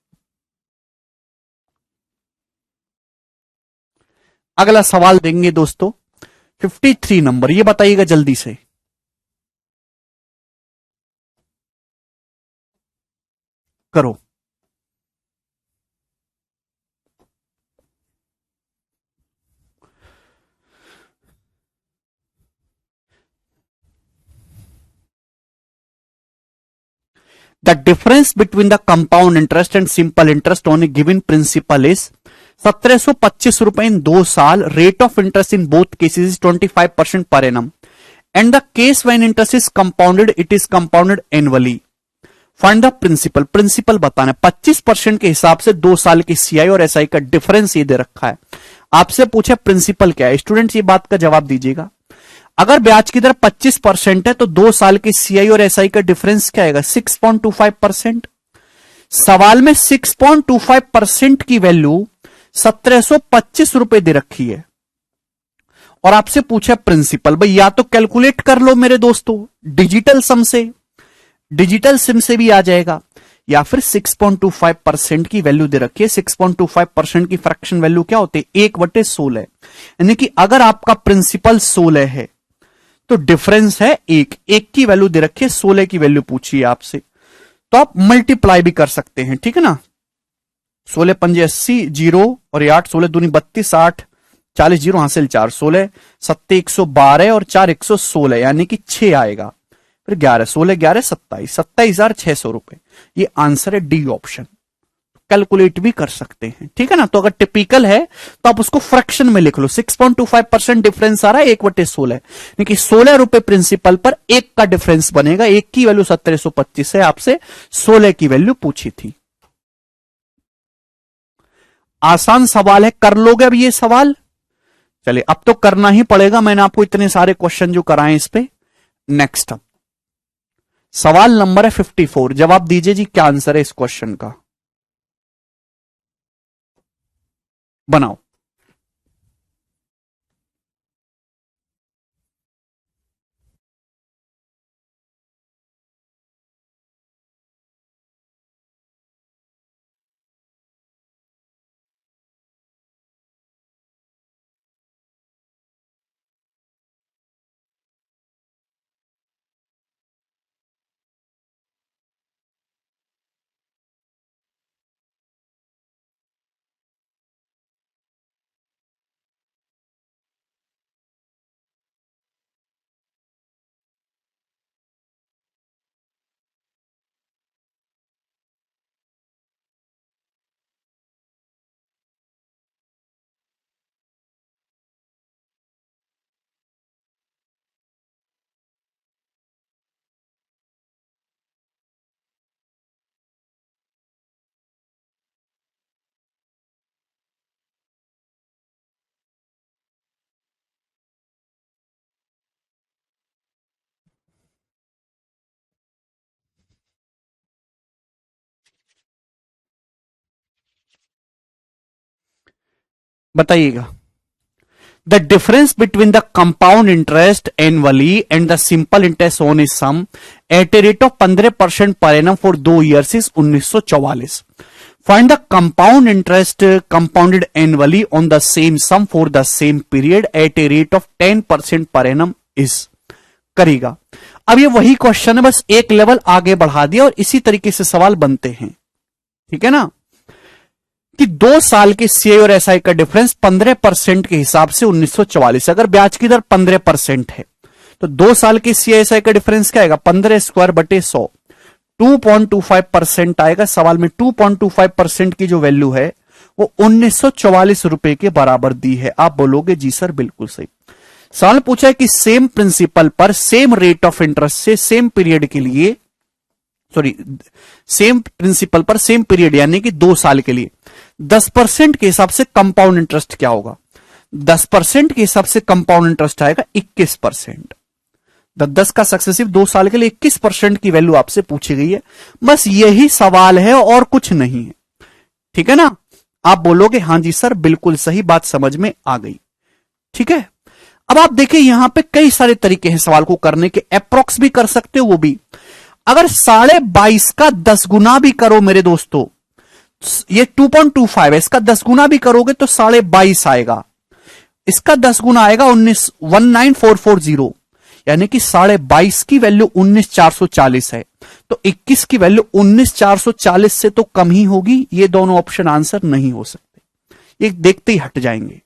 अगला सवाल देंगे दोस्तों 53 नंबर, ये बताइएगा जल्दी से। करो। The difference between the compound interest and simple interest on a given principal is 1725 रुपए इन 2 साल. Rate of interest in both cases is 25% per annum. And the case when interest is compounded, it is compounded annually. Find the principal. Principal बताना है. 25% के हिसाब से 2 साल की CI और एसआई का डिफरेंस ये दे रखा है. आपसे पूछे प्रिंसिपल क्या है। स्टूडेंट्स ये बात का जवाब दीजिएगा। अगर ब्याज की दर 25% है तो 2 साल के सीआई और एसआई का डिफरेंस क्या आएगा? 6.25%। सवाल में 6.25% की वैल्यू 1725 रुपए दे रखी है और आपसे पूछा प्रिंसिपल। भाई या तो कैलकुलेट कर लो मेरे दोस्तों डिजिटल सम से, डिजिटल सिम से भी आ जाएगा, या फिर 6.25% की वैल्यू दे रखी है। 6.25% की फ्रैक्शन वैल्यू क्या होती है? 1/16। यानी कि अगर आपका प्रिंसिपल 16 है तो डिफरेंस है 1 की वैल्यू दे रखी है, 16 की वैल्यू पूछी है आपसे, तो आप मल्टीप्लाई भी कर सकते हैं, ठीक है ना। 16 पंजे 80, 0 और 8, 16 दूनी 32, 8 40, 0 हासिल 4, 16 7 112 और 4 116, यानी कि 6 आएगा। फिर 11 16 11 27, 27,600 रुपए। ये आंसर है डी ऑप्शन। कैलकुलेट भी कर सकते हैं, ठीक है ना। तो अगर टिपिकल है तो आप उसको फ्रैक्शन में लिख लो। 6.25% डिफरेंस आ रहा है 1/16, यानी कि 16 रुपए प्रिंसिपल पर 1 का डिफरेंस बनेगा। 1 की वैल्यू 1725 है, आपसे 16 की वैल्यू पूछी थी। आसान सवाल है, कर लोगे अब ये सवाल? चलिए अब तो करना ही पड़ेगा, मैंने आपको इतने सारे क्वेश्चन जो कराए इस पे। नेक्स्ट अब सवाल नंबर है 54। जवाब दीजिए जी, क्या आंसर है इस क्वेश्चन का? बनाओ। बताइएगा। The difference between the compound interest annually and the simple interest on is sum at a rate of 15% per annum for 2 years is 1944। Find the compound interest compounded annually on the same sum for the same period at a rate of 10% per annum is. करेगा। अब ये वही question है, बस एक level आगे बढ़ा दिया और इसी तरीके से सवाल बनते हैं, ठीक है ना। कि 2 साल के सीआई और एसआई का डिफरेंस 15% के हिसाब से 1944। अगर ब्याज की दर 15% है तो 2 साल के सीआई एसआई का डिफरेंस क्या आएगा? 15 स्क्वायर बटे 100, 2.25% आएगा। सवाल में 2.25% की जो वैल्यू है वो 1944 रुपए के बराबर दी है। आप बोलोगे जी सर बिल्कुल सही। सवाल पूछा है कि सेम प्रिंसिपल पर सेम रेट ऑफ इंटरेस्ट से सेम पीरियड के लिए, सॉरी सेम प्रिंसिपल पर सेम पीरियड यानी कि 2 साल के लिए 10% के हिसाब से कंपाउंड इंटरेस्ट क्या होगा? 10% के हिसाब से कंपाउंड इंटरेस्ट आएगा 21%। 10 का सक्सेसिव 2 साल के लिए 21% की वैल्यू आपसे पूछी गई है। बस यही सवाल है और कुछ नहीं है, ठीक है ना। आप बोलोगे हां जी सर बिल्कुल सही, बात समझ में आ गई, ठीक है। अब आप देखिए यहां पे कई सारे तरीके हैं सवाल को करने के। अप्रोक्स भी कर सकते हो, वो भी अगर 22.5 का 10 गुना भी करो मेरे दोस्तों, ये 2.25 है, इसका 10 गुना भी करोगे तो 22.5 आएगा। इसका 10 गुना आएगा 19,440, यानी कि 22.5 की वैल्यू 19,440 है, तो 21 की वैल्यू 19,440 से तो कम ही होगी। ये दोनों ऑप्शन आंसर नहीं हो सकते, ये देखते ही हट जाएंगे।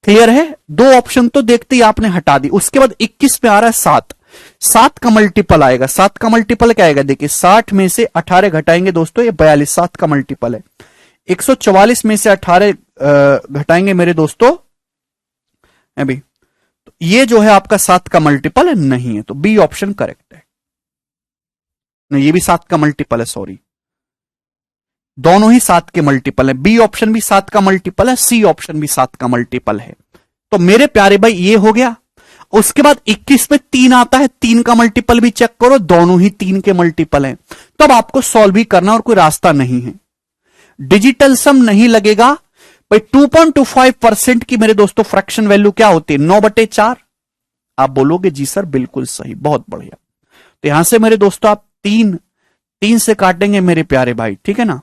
क्लियर है? 2 ऑप्शन तो देखते ही आपने हटा दी। उसके बाद 21 पे आ रहा है 7, 7 का मल्टीपल आएगा। 7 का मल्टीपल क्या आएगा? देखिए 60 में से 18 घटाएंगे दोस्तों, ये 42, 7 का मल्टीपल है। 144 में से 18 घटाएंगे मेरे दोस्तों, अभी तो ये जो है आपका 7 का मल्टीपल है, नहीं है, तो बी ऑप्शन करेक्ट है। नहीं, ये भी 7 का मल्टीपल है, सॉरी। दोनों ही 7 के मल्टीपल है, बी ऑप्शन भी 7 का मल्टीपल है, सी ऑप्शन भी 7 का मल्टीपल है। तो मेरे प्यारे भाई ये हो गया। उसके बाद 21 में 3 आता है, 3 का मल्टीपल भी चेक करो, दोनों ही 3 के मल्टीपल हैं। तो अब आपको सॉल्व भी करना और कोई रास्ता नहीं है, डिजिटल सम नहीं लगेगा भाई। 2.25% की मेरे दोस्तों फ्रैक्शन वैल्यू क्या होती है, 9/4। आप बोलोगे जी सर बिल्कुल सही, बहुत बढ़िया। तो यहां से मेरे दोस्तों आप 3 से काटेंगे मेरे प्यारे भाई, ठीक है ना।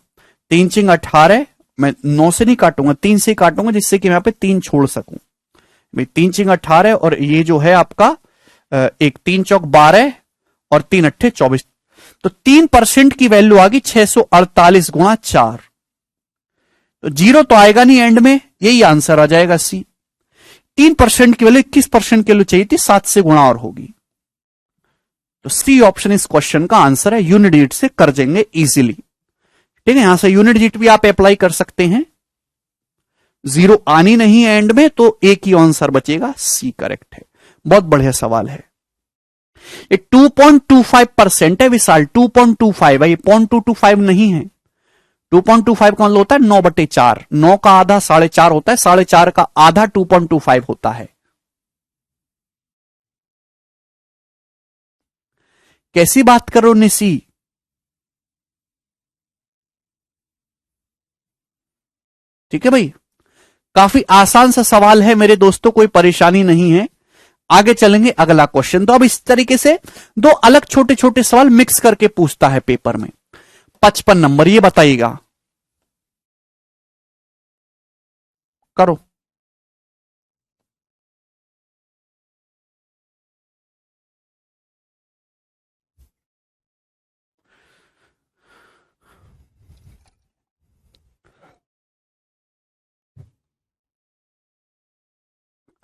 3 चिंग 18, मैं 9 से नहीं काटूंगा, 3 से काटूंगा, जिससे कि मैं यहां पे 3 छोड़ सकूं। 3 चिंग 18 और ये जो है आपका 3 चौक 12 और 3 अट्ठे 24। तो 3% की वैल्यू आ गई 648 गुणा 4। तो जीरो तो आएगा नहीं एंड में, यही आंसर आ जाएगा सी। 3% की वैल्यू 21% की वैल्यू चाहिए थी, 7 से गुणा और होगी। तो सी ऑप्शन इस क्वेश्चन का आंसर है। यूनिट डिजिट से कर देंगे इजीली, ठीक है। यहां से यूनिट डिजिट भी आप अप्लाई कर सकते हैं। जीरो आनी नहीं है एंड में, तो एक ही आंसर बचेगा, सी करेक्ट है। बहुत बढ़िया सवाल है। ये 2.25% है विशाल, 2.25 है, ये 0.225 नहीं है। 2.25 का मतलब होता है 9/4, 9 का आधा 4.5 होता है, 4.5 का आधा 2.25 होता है। कैसी बात करो निसी, ठीक है भाई। काफी आसान सा सवाल है मेरे दोस्तों, कोई परेशानी नहीं है। आगे चलेंगे अगला क्वेश्चन। तो अब इस तरीके से 2 अलग छोटे छोटे सवाल मिक्स करके पूछता है पेपर में। 55 नंबर, ये बताइएगा, करो।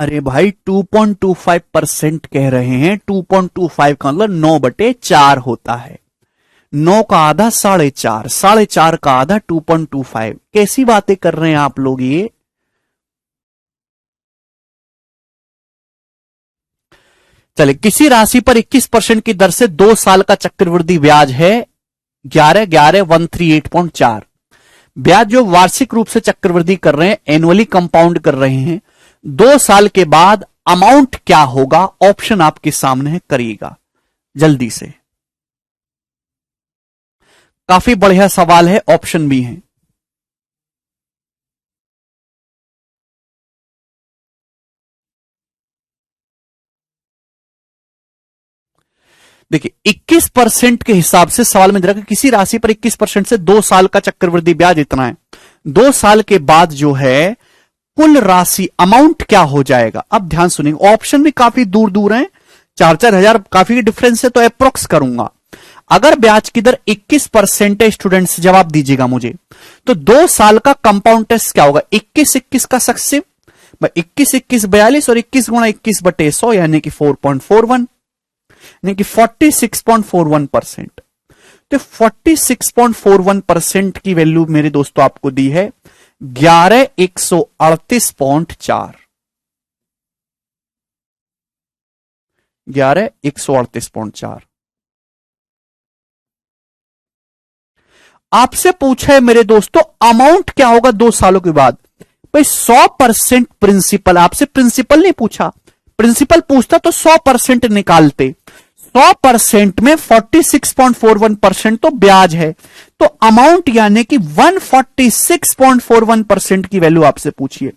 अरे भाई 2.25% कह रहे हैं, 2.25 का मतलब 9/4 होता है। 9 का आधा 4.5, 4.5 का आधा 2.25। कैसी बातें कर रहे हैं आप लोग ये। चले, किसी राशि पर 21% की दर से 2 साल का चक्रवृद्धि ब्याज है 11,138.4। ब्याज जो वार्षिक रूप से चक्रवृद्धि कर रहे हैं, एनुअली कंपाउंड कर रहे हैं, 2 साल के बाद अमाउंट क्या होगा। ऑप्शन आपके सामने है, करिएगा जल्दी से। काफी बढ़िया सवाल है, ऑप्शन भी है। देखिए 21% के हिसाब से सवाल में दे रखा है, किसी राशि पर 21% से 2 साल का चक्रवृद्धि ब्याज इतना है। 2 साल के बाद जो है कुल राशि अमाउंट क्या हो जाएगा। अब ध्यान सुनिए, ऑप्शन भी काफी दूर दूर हैं, 4-4 हजार काफी डिफरेंस है, तो अप्रोक्स करूंगा। अगर ब्याज की दर 21% है, स्टूडेंट्स जवाब दीजिएगा मुझे, तो 2 साल का कंपाउंड टेस्ट क्या होगा, 21-21 का सक्सेसिव, 21-21 42 और 21 गुणा 21/100 यानी कि 4.41, यानी कि 46.41%। तो 46.41% की वैल्यू मेरे दोस्तों आपको दी है 11,138.4, 11,138.4। आपसे पूछा है मेरे दोस्तों अमाउंट क्या होगा 2 सालों के बाद। भाई 100% प्रिंसिपल, आपसे प्रिंसिपल नहीं पूछा, प्रिंसिपल पूछता तो 100% निकालते। 100% में 46.41% तो ब्याज है, तो अमाउंट यानी कि 146.41% की वैल्यू आपसे पूछिए,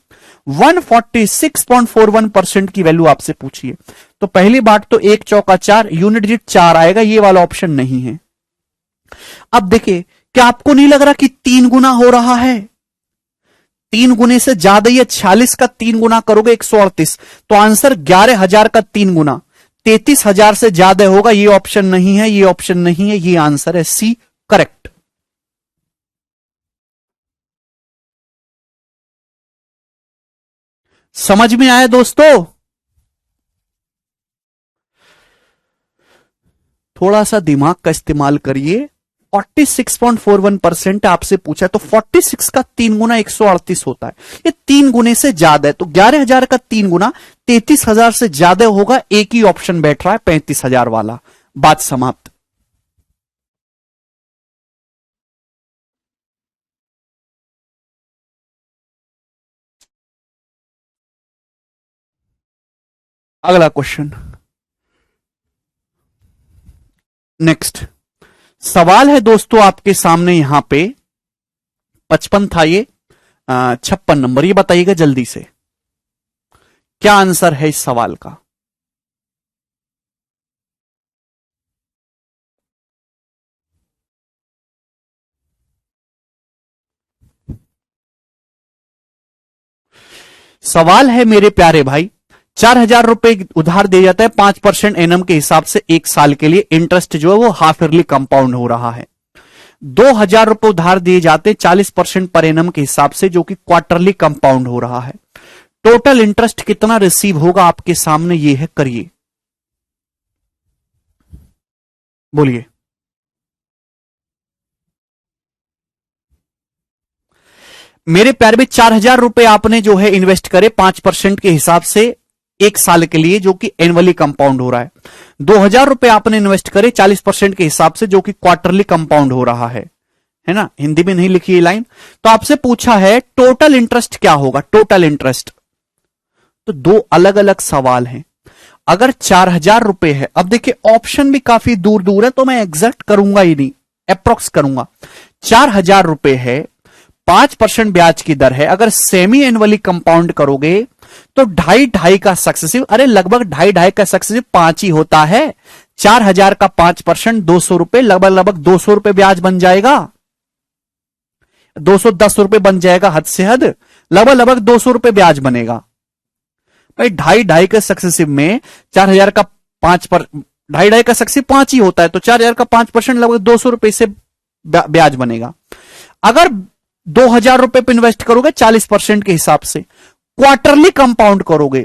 146.41% की वैल्यू आपसे पूछिए। तो पहली बात तो 1 चौका 4, यूनिट डिजिट 4 आएगा, ये वाला ऑप्शन नहीं है। अब देखिए, क्या आपको नहीं लग रहा कि 3 गुना हो रहा है, 3 गुने से ज्यादा, ये 46 का 3 गुना करोगे 138, तो आंसर 11,000 का 3 गुना 33,000 से ज्यादा होगा। ये ऑप्शन नहीं है, ये ऑप्शन नहीं है, ये आंसर है सी करेक्ट। समझ में आया दोस्तों, थोड़ा सा दिमाग का इस्तेमाल करिए। 46.41% आपसे पूछा, तो 46 का 3 गुना 138 होता है, ये 3 गुने से ज्यादा है, तो 11,000 का 3 गुना 33,000 से ज्यादा होगा। एक ही ऑप्शन बैठ रहा है 35,000 वाला। बात समाप्त। अगला क्वेश्चन, नेक्स्ट सवाल है दोस्तों आपके सामने यहां पे 55 था, ये 56 नंबर। ये बताइएगा जल्दी से क्या आंसर है इस सवाल का। सवाल है मेरे प्यारे भाई, 4,000 रुपए उधार दिया जाता है 5% एनम के हिसाब से एक साल के लिए। इंटरेस्ट जो है वो हाफ ईयरली कंपाउंड हो रहा है। 2,000 रुपए उधार दिए जाते हैं 40% पर एनम के हिसाब से, जो कि क्वार्टरली कंपाउंड हो रहा है। टोटल इंटरेस्ट कितना रिसीव होगा आपके सामने ये है, करिए बोलिए। मेरे प्यारे में 4,000 रुपए आपने जो है इन्वेस्ट करे 5% के हिसाब से एक साल के लिए, जो कि एनुअली कंपाउंड हो रहा है। 2,000 रुपए आपने इन्वेस्ट करे 40% के हिसाब से, जो कि क्वार्टरली कंपाउंड हो रहा है ना। हिंदी में नहीं लिखी ये लाइन। तो आपसे पूछा है टोटल इंटरेस्ट क्या होगा, टोटल इंटरेस्ट। तो दो अलग अलग सवाल हैं। अगर 4,000 रुपए है, अब देखिए ऑप्शन भी काफी दूर दूर है, तो मैं एग्जैक्ट करूंगा ही नहीं, अप्रोक्स करूंगा। 4,000 रुपए है, 5% ब्याज की दर है। अगर सेमी एनुअली कंपाउंड करोगे तो 2.5 का सक्सेसिव, अरे लगभग 2.5 का सक्सेसिव 5 ही होता है। 4,000 का 5% 200 रुपए, लगभग 200 रुपए ब्याज बन जाएगा, 210 रुपए बन जाएगा, हद से हद लगभग 200 रुपए ब्याज बनेगा भाई। 2.5 के सक्सेसिव में 4,000 का 2.5 का सक्सेसिव 5 ही होता है, तो 4,000 का 5% लगभग 200 रुपए से ब्याज बनेगा। अगर 2,000 रुपए पे इन्वेस्ट करोगे 40% के हिसाब से, क्वार्टरली कंपाउंड करोगे,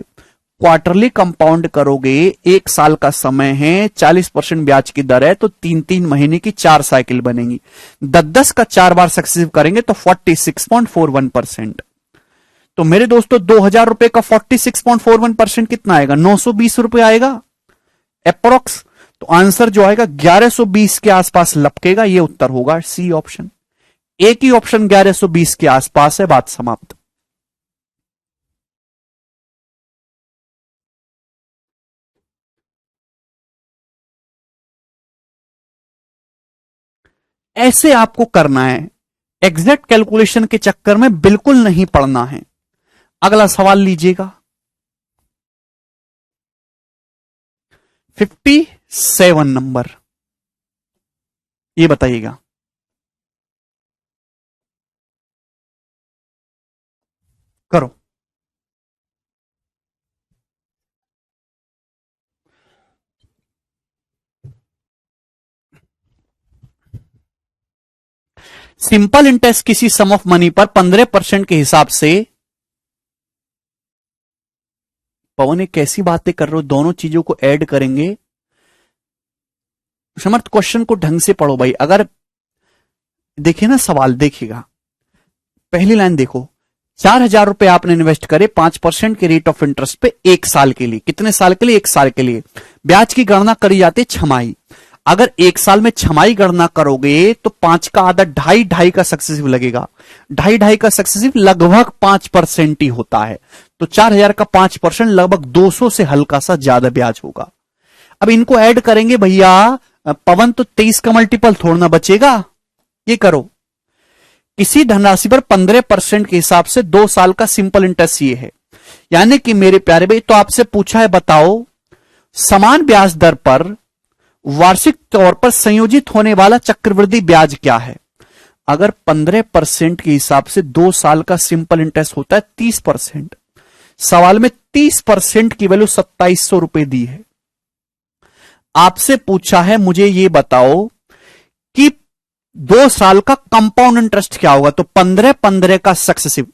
क्वार्टरली कंपाउंड करोगे, एक साल का समय है, 40% ब्याज की दर है, तो 3-3 महीने की 4 साइकिल बनेगी। 10-10 का 4 बार सक्सेसिव करेंगे तो 46.41%। तो मेरे दोस्तों 2,000 रुपए का 46.41% कितना आएगा, 920 रुपए आएगा अप्रोक्स। तो आंसर जो आएगा 1120 के आसपास लपकेगा, ये उत्तर होगा सी ऑप्शन। एक ही ऑप्शन 1120 के आसपास है, बात समाप्त। ऐसे आपको करना है, एग्जैक्ट कैलकुलेशन के चक्कर में बिल्कुल नहीं पड़ना है। अगला सवाल लीजिएगा 57 नंबर, ये बताइएगा। करो। सिंपल इंटरेस्ट किसी सम ऑफ मनी पर 15% के हिसाब से, पवन एक कैसी बातें कर रहे हो, दोनों चीजों को ऐड करेंगे। समर्थ क्वेश्चन को ढंग से पढ़ो भाई। अगर देखिए ना सवाल, देखिएगा पहली लाइन देखो, 4,000 रुपए आपने इन्वेस्ट करे 5% के रेट ऑफ इंटरेस्ट पे एक साल के लिए। कितने साल के लिए, एक साल के लिए। ब्याज की गणना करी जाती है छमाही। अगर एक साल में छमाही गणना करोगे तो 5 का आधा 2.5 का सक्सेसिव लगेगा। 2.5 का सक्सेसिव लगभग 5% ही होता है। तो 4,000 का 5% लगभग 200 से हल्का सा ज्यादा ब्याज होगा। अब इनको ऐड करेंगे भैया, पवन तो 23 का मल्टीपल थोड़ा बचेगा। ये करो, किसी धनराशि पर 15% के हिसाब से 2 साल का सिंपल इंटरेस्ट ये है। यानी कि मेरे प्यारे भाई, तो आपसे पूछा है बताओ समान ब्याज दर पर वार्षिक तौर पर संयोजित होने वाला चक्रवृद्धि ब्याज क्या है। अगर 15% के हिसाब से 2 साल का सिंपल इंटरेस्ट होता है 30%। सवाल में 30% की वैल्यू 2700 रुपए दी है। आपसे पूछा है मुझे ये बताओ कि 2 साल का कंपाउंड इंटरेस्ट क्या होगा। तो 15-15 का सक्सेसिव,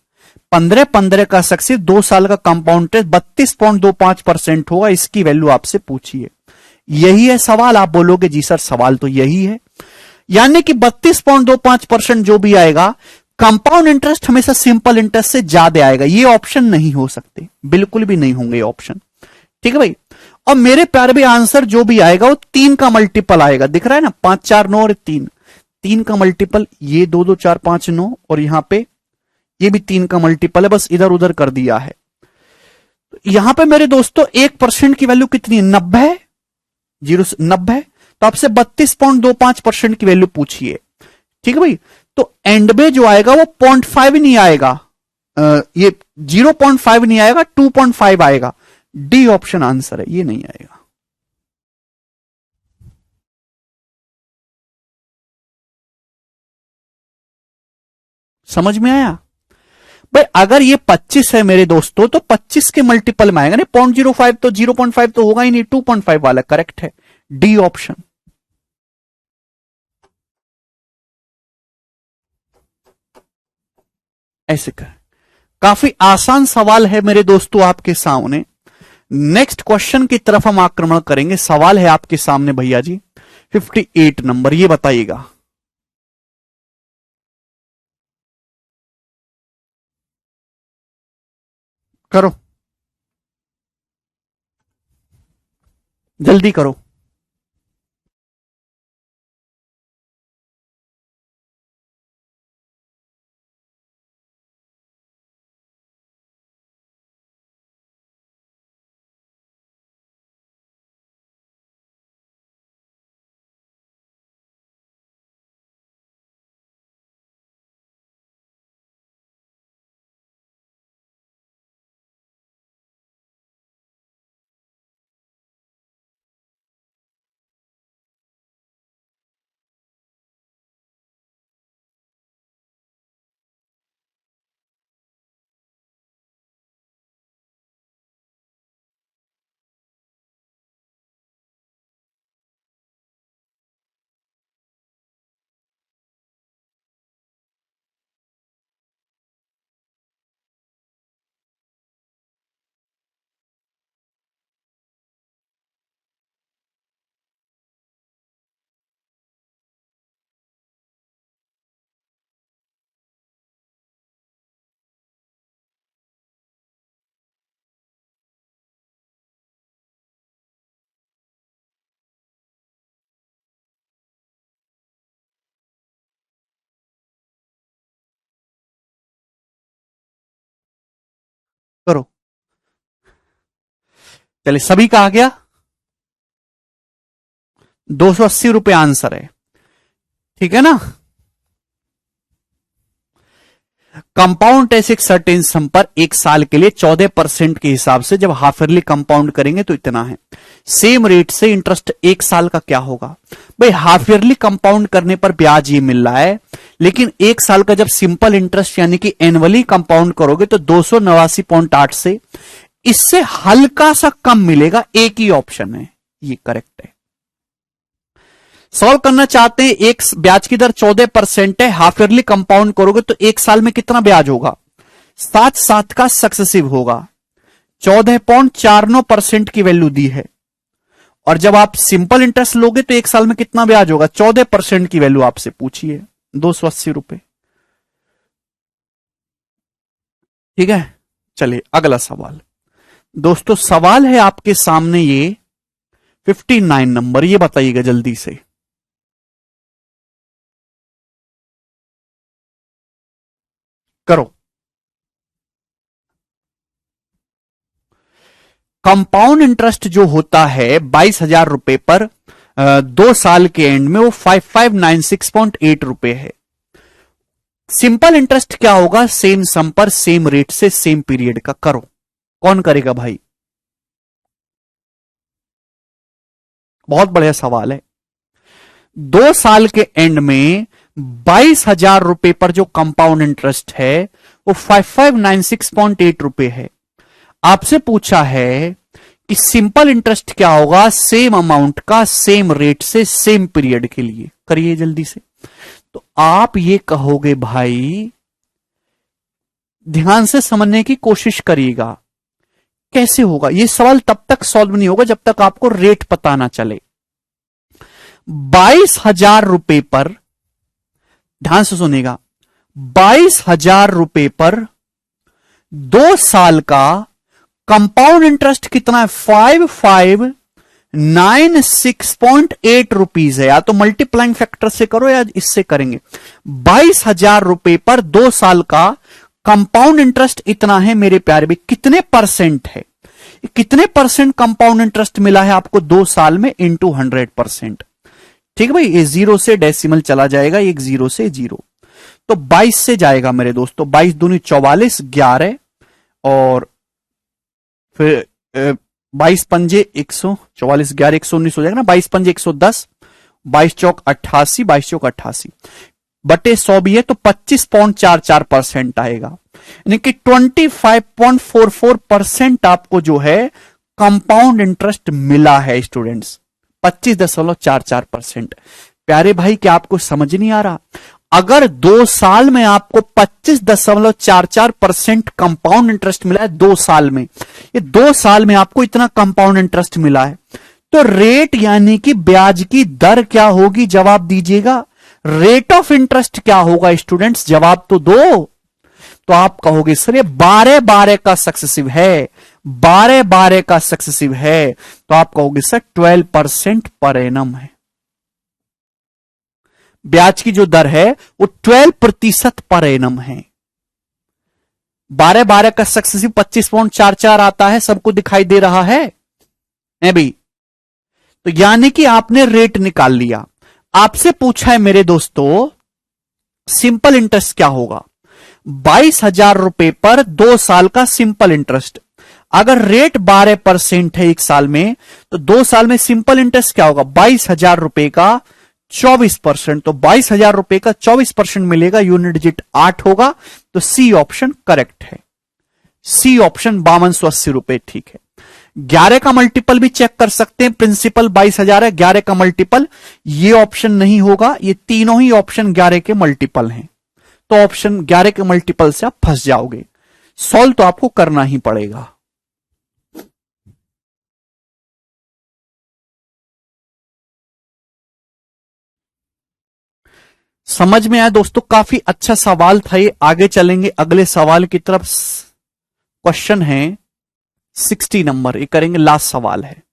15-15 का सक्सेसिव 2 साल का कंपाउंड इंटरेस्ट 32.25% होगा। इसकी वैल्यू आपसे पूछिए, यही है सवाल। आप बोलोगे जी सर सवाल तो यही है, यानी कि 32.25% जो भी आएगा, कंपाउंड इंटरेस्ट हमेशा सिंपल इंटरेस्ट से ज्यादा आएगा। ये ऑप्शन नहीं हो सकते, बिल्कुल भी नहीं होंगे ऑप्शन। ठीक है भाई। और मेरे प्यारे भी आंसर जो भी आएगा वो 3 का मल्टीपल आएगा। दिख रहा है ना, 5 4 9 और 3 का मल्टीपल, ये 2 2 4 5 9, और यहां पे ये भी 3 का मल्टीपल है, बस इधर उधर कर दिया है। तो यहां पे मेरे दोस्तों 1% की वैल्यू कितनी है? 90 है, 90 है, तो आपसे 32.25% की वैल्यू पूछिए। ठीक है भाई, तो एंड में जो आएगा वो 0.5 ही नहीं आएगा, ये 0.5 नहीं आएगा, 2.5 आएगा। डी ऑप्शन आंसर है, ये नहीं आएगा। समझ में आया भाई? अगर ये 25 है मेरे दोस्तों, तो 25 के मल्टीपल में आएगा ना, 0.05, तो 0.5 तो होगा ही नहीं, 2.5 वाला करेक्ट है, डी ऑप्शन। ऐसे कर, काफी आसान सवाल है मेरे दोस्तों आपके सामने। नेक्स्ट क्वेश्चन की तरफ हम आक्रमण करेंगे। सवाल है आपके सामने भैया जी 58 नंबर, ये बताइएगा। करो, जल्दी करो। करो, चलिए सभी का आ गया। 280 रुपए आंसर है, ठीक है ना। कंपाउंड टेस्ट एक सर्टेन सम पर एक साल के लिए 14% के हिसाब से जब हाफ ईयरली कंपाउंड करेंगे तो इतना है। सेम रेट से इंटरेस्ट एक साल का क्या होगा? भाई हाफ ईयरली कंपाउंड करने पर ब्याज ये मिल रहा है, लेकिन एक साल का जब सिंपल इंटरेस्ट यानी कि एनुअली कंपाउंड करोगे तो 289.8 से इससे हल्का सा कम मिलेगा। एक ही ऑप्शन है, ये करेक्ट है। सॉल्व करना चाहते हैं, एक ब्याज की दर 14% है, हाफ ईयरली कंपाउंड करोगे तो एक साल में कितना ब्याज होगा? 7 का सक्सेसिव होगा। 14.49% की वैल्यू दी है, और जब आप सिंपल इंटरेस्ट लोगे तो एक साल में कितना ब्याज होगा? 14% की वैल्यू आपसे पूछी है, 280 रुपए। ठीक है, चलिए अगला सवाल। दोस्तों सवाल है आपके सामने ये 59 नंबर, ये बताइएगा जल्दी से। करो। कंपाउंड इंटरेस्ट जो होता है 22,000 रुपए पर 2 साल के एंड में वो 5596.8 रुपए है। सिंपल इंटरेस्ट क्या होगा? सेम सम पर सेम रेट से सेम पीरियड का। करो, कौन करेगा भाई? बहुत बढ़िया सवाल है। 2 साल के एंड में 22,000 रुपए पर जो कंपाउंड इंटरेस्ट है वो 5596.8 रुपए है। आपसे पूछा है कि सिंपल इंटरेस्ट क्या होगा सेम अमाउंट का सेम रेट से सेम पीरियड के लिए। करिए जल्दी से। तो आप ये कहोगे भाई, ध्यान से समझने की कोशिश करिएगा कैसे होगा ये सवाल। तब तक सॉल्व नहीं होगा जब तक आपको रेट पता ना चले। 22,000 रुपए पर, ध्यान से सुनिएगा, 22,000 रुपए पर 2 साल का कंपाउंड इंटरेस्ट कितना है? 5596.8 रुपीज है। या तो मल्टीप्लाइंग फैक्टर से करो या इससे करेंगे। 22,000 रुपए पर 2 साल का कंपाउंड इंटरेस्ट इतना है मेरे प्यारे भी। कितने परसेंट है? कितने परसेंट कंपाउंड इंटरेस्ट मिला है आपको 2 साल में इंटू 100%। ठीक है भाई, ये 0 से डेसिमल चला जाएगा, एक 0 से 0, तो 22 से जाएगा मेरे दोस्तों। 22 दूनी 44, 11 और फिर 22 पंजे 144, 11 119 हो जाएगा ना, 22 पंजे 110, 22 चौक 88, 22 चौक 88 बटे 100 भी है तो 25.44% आएगा, यानी कि 25.44% आपको जो है कंपाउंड इंटरेस्ट मिला है स्टूडेंट्स, 25.44%। प्यारे भाई क्या आपको समझ नहीं आ रहा? अगर 2 साल में आपको 25.44% कंपाउंड इंटरेस्ट मिला है 2 साल में, ये 2 साल में आपको इतना कंपाउंड इंटरेस्ट मिला है, तो रेट यानी कि ब्याज की दर क्या होगी? जवाब दीजिएगा। रेट ऑफ इंटरेस्ट क्या होगा स्टूडेंट्स? जवाब तो दो। तो आप कहोगे सर ये 12 का सक्सेसिव है, 12 का सक्सेसिव है, तो आप कहोगे सर 12% पर एनम है। ब्याज की जो दर है वो 12% पर एनम है। 12 का सक्सेसिव 25.44 आता है, सबको दिखाई दे रहा है भी। तो यानी कि आपने रेट निकाल लिया। आपसे पूछा है मेरे दोस्तों सिंपल इंटरेस्ट क्या होगा? 22,000 रुपए पर 2 साल का सिंपल इंटरेस्ट। अगर रेट 12% है 1 साल में, तो 2 साल में सिंपल इंटरेस्ट क्या होगा? 22,000 रुपए का 24%, तो 22,000 रुपए का 24% मिलेगा, यूनिट डिजिट 8 होगा, तो सी ऑप्शन करेक्ट है। सी ऑप्शन 5280 रुपए ठीक है। 11 का मल्टीपल भी चेक कर सकते हैं, प्रिंसिपल 22,000 है, 11 का मल्टीपल, ये ऑप्शन नहीं होगा, ये तीनों ही ऑप्शन 11 के मल्टीपल हैं, तो ऑप्शन 11 के मल्टीपल से आप फंस जाओगे। सॉल्व तो आपको करना ही पड़ेगा। समझ में आया दोस्तों? काफी अच्छा सवाल था ये। आगे चलेंगे अगले सवाल की तरफ। क्वेश्चन है 60 नंबर, ये करेंगे, लास्ट सवाल है।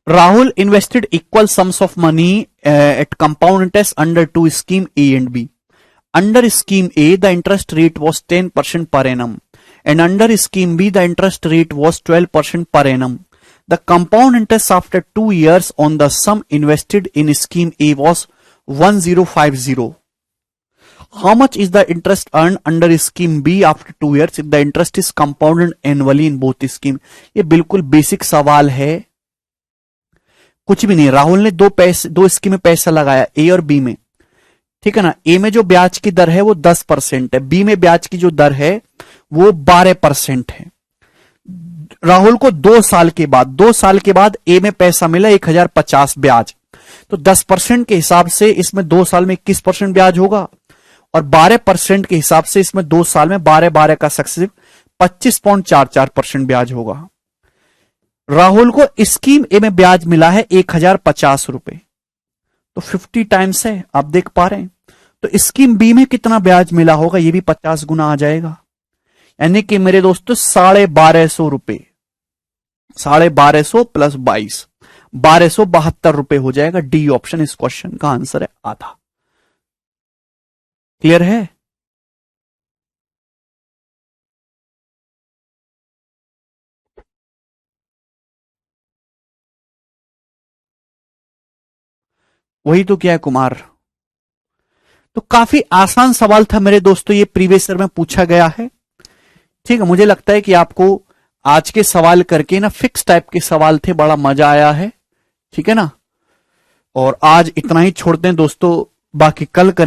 Rahul invested equal sums of money at compound interest under 2 scheme A and B. Under scheme A, the interest rate was 10% per annum, and under scheme B, the interest rate was 12% per annum. The compound interest after 2 years on the sum invested in scheme A was 1050. How much is the interest earned under scheme B after 2 years if the interest is compounded annually in both scheme? ये बिल्कुल basic सवाल है, कुछ भी नहीं। राहुल ने दो scheme में पैसा लगाया, ए और बी में, ठीक है ना। ए में जो ब्याज की दर है वो 10% है, बी में ब्याज की जो दर है वो 12% है। राहुल को 2 साल के बाद ए में पैसा मिला 1050 ब्याज, तो 10% के हिसाब से इसमें 2 साल में 21% ब्याज होगा, और 12% के हिसाब से इसमें 2 साल में 12 का सक्सेसिव 25.44% ब्याज होगा। राहुल को स्कीम ए में ब्याज मिला है 1050 रुपए, तो 50 टाइम्स है, आप देख पा रहे हैं। तो स्कीम बी में कितना ब्याज मिला होगा, ये भी 50 गुना आ जाएगा, यानी कि मेरे दोस्तों 1250 रुपए, 1250 प्लस 22, 1272 रुपए हो जाएगा। डी ऑप्शन इस क्वेश्चन का आंसर है, आधा। क्लियर है? वही तो क्या है कुमार। तो काफी आसान सवाल था मेरे दोस्तों, ये प्रीवियस ईयर में पूछा गया है। ठीक है, मुझे लगता है कि आपको आज के सवाल करके ना फिक्स टाइप के सवाल थे, बड़ा मजा आया है, ठीक है ना। और आज इतना ही छोड़ते हैं दोस्तों, बाकी कल करें।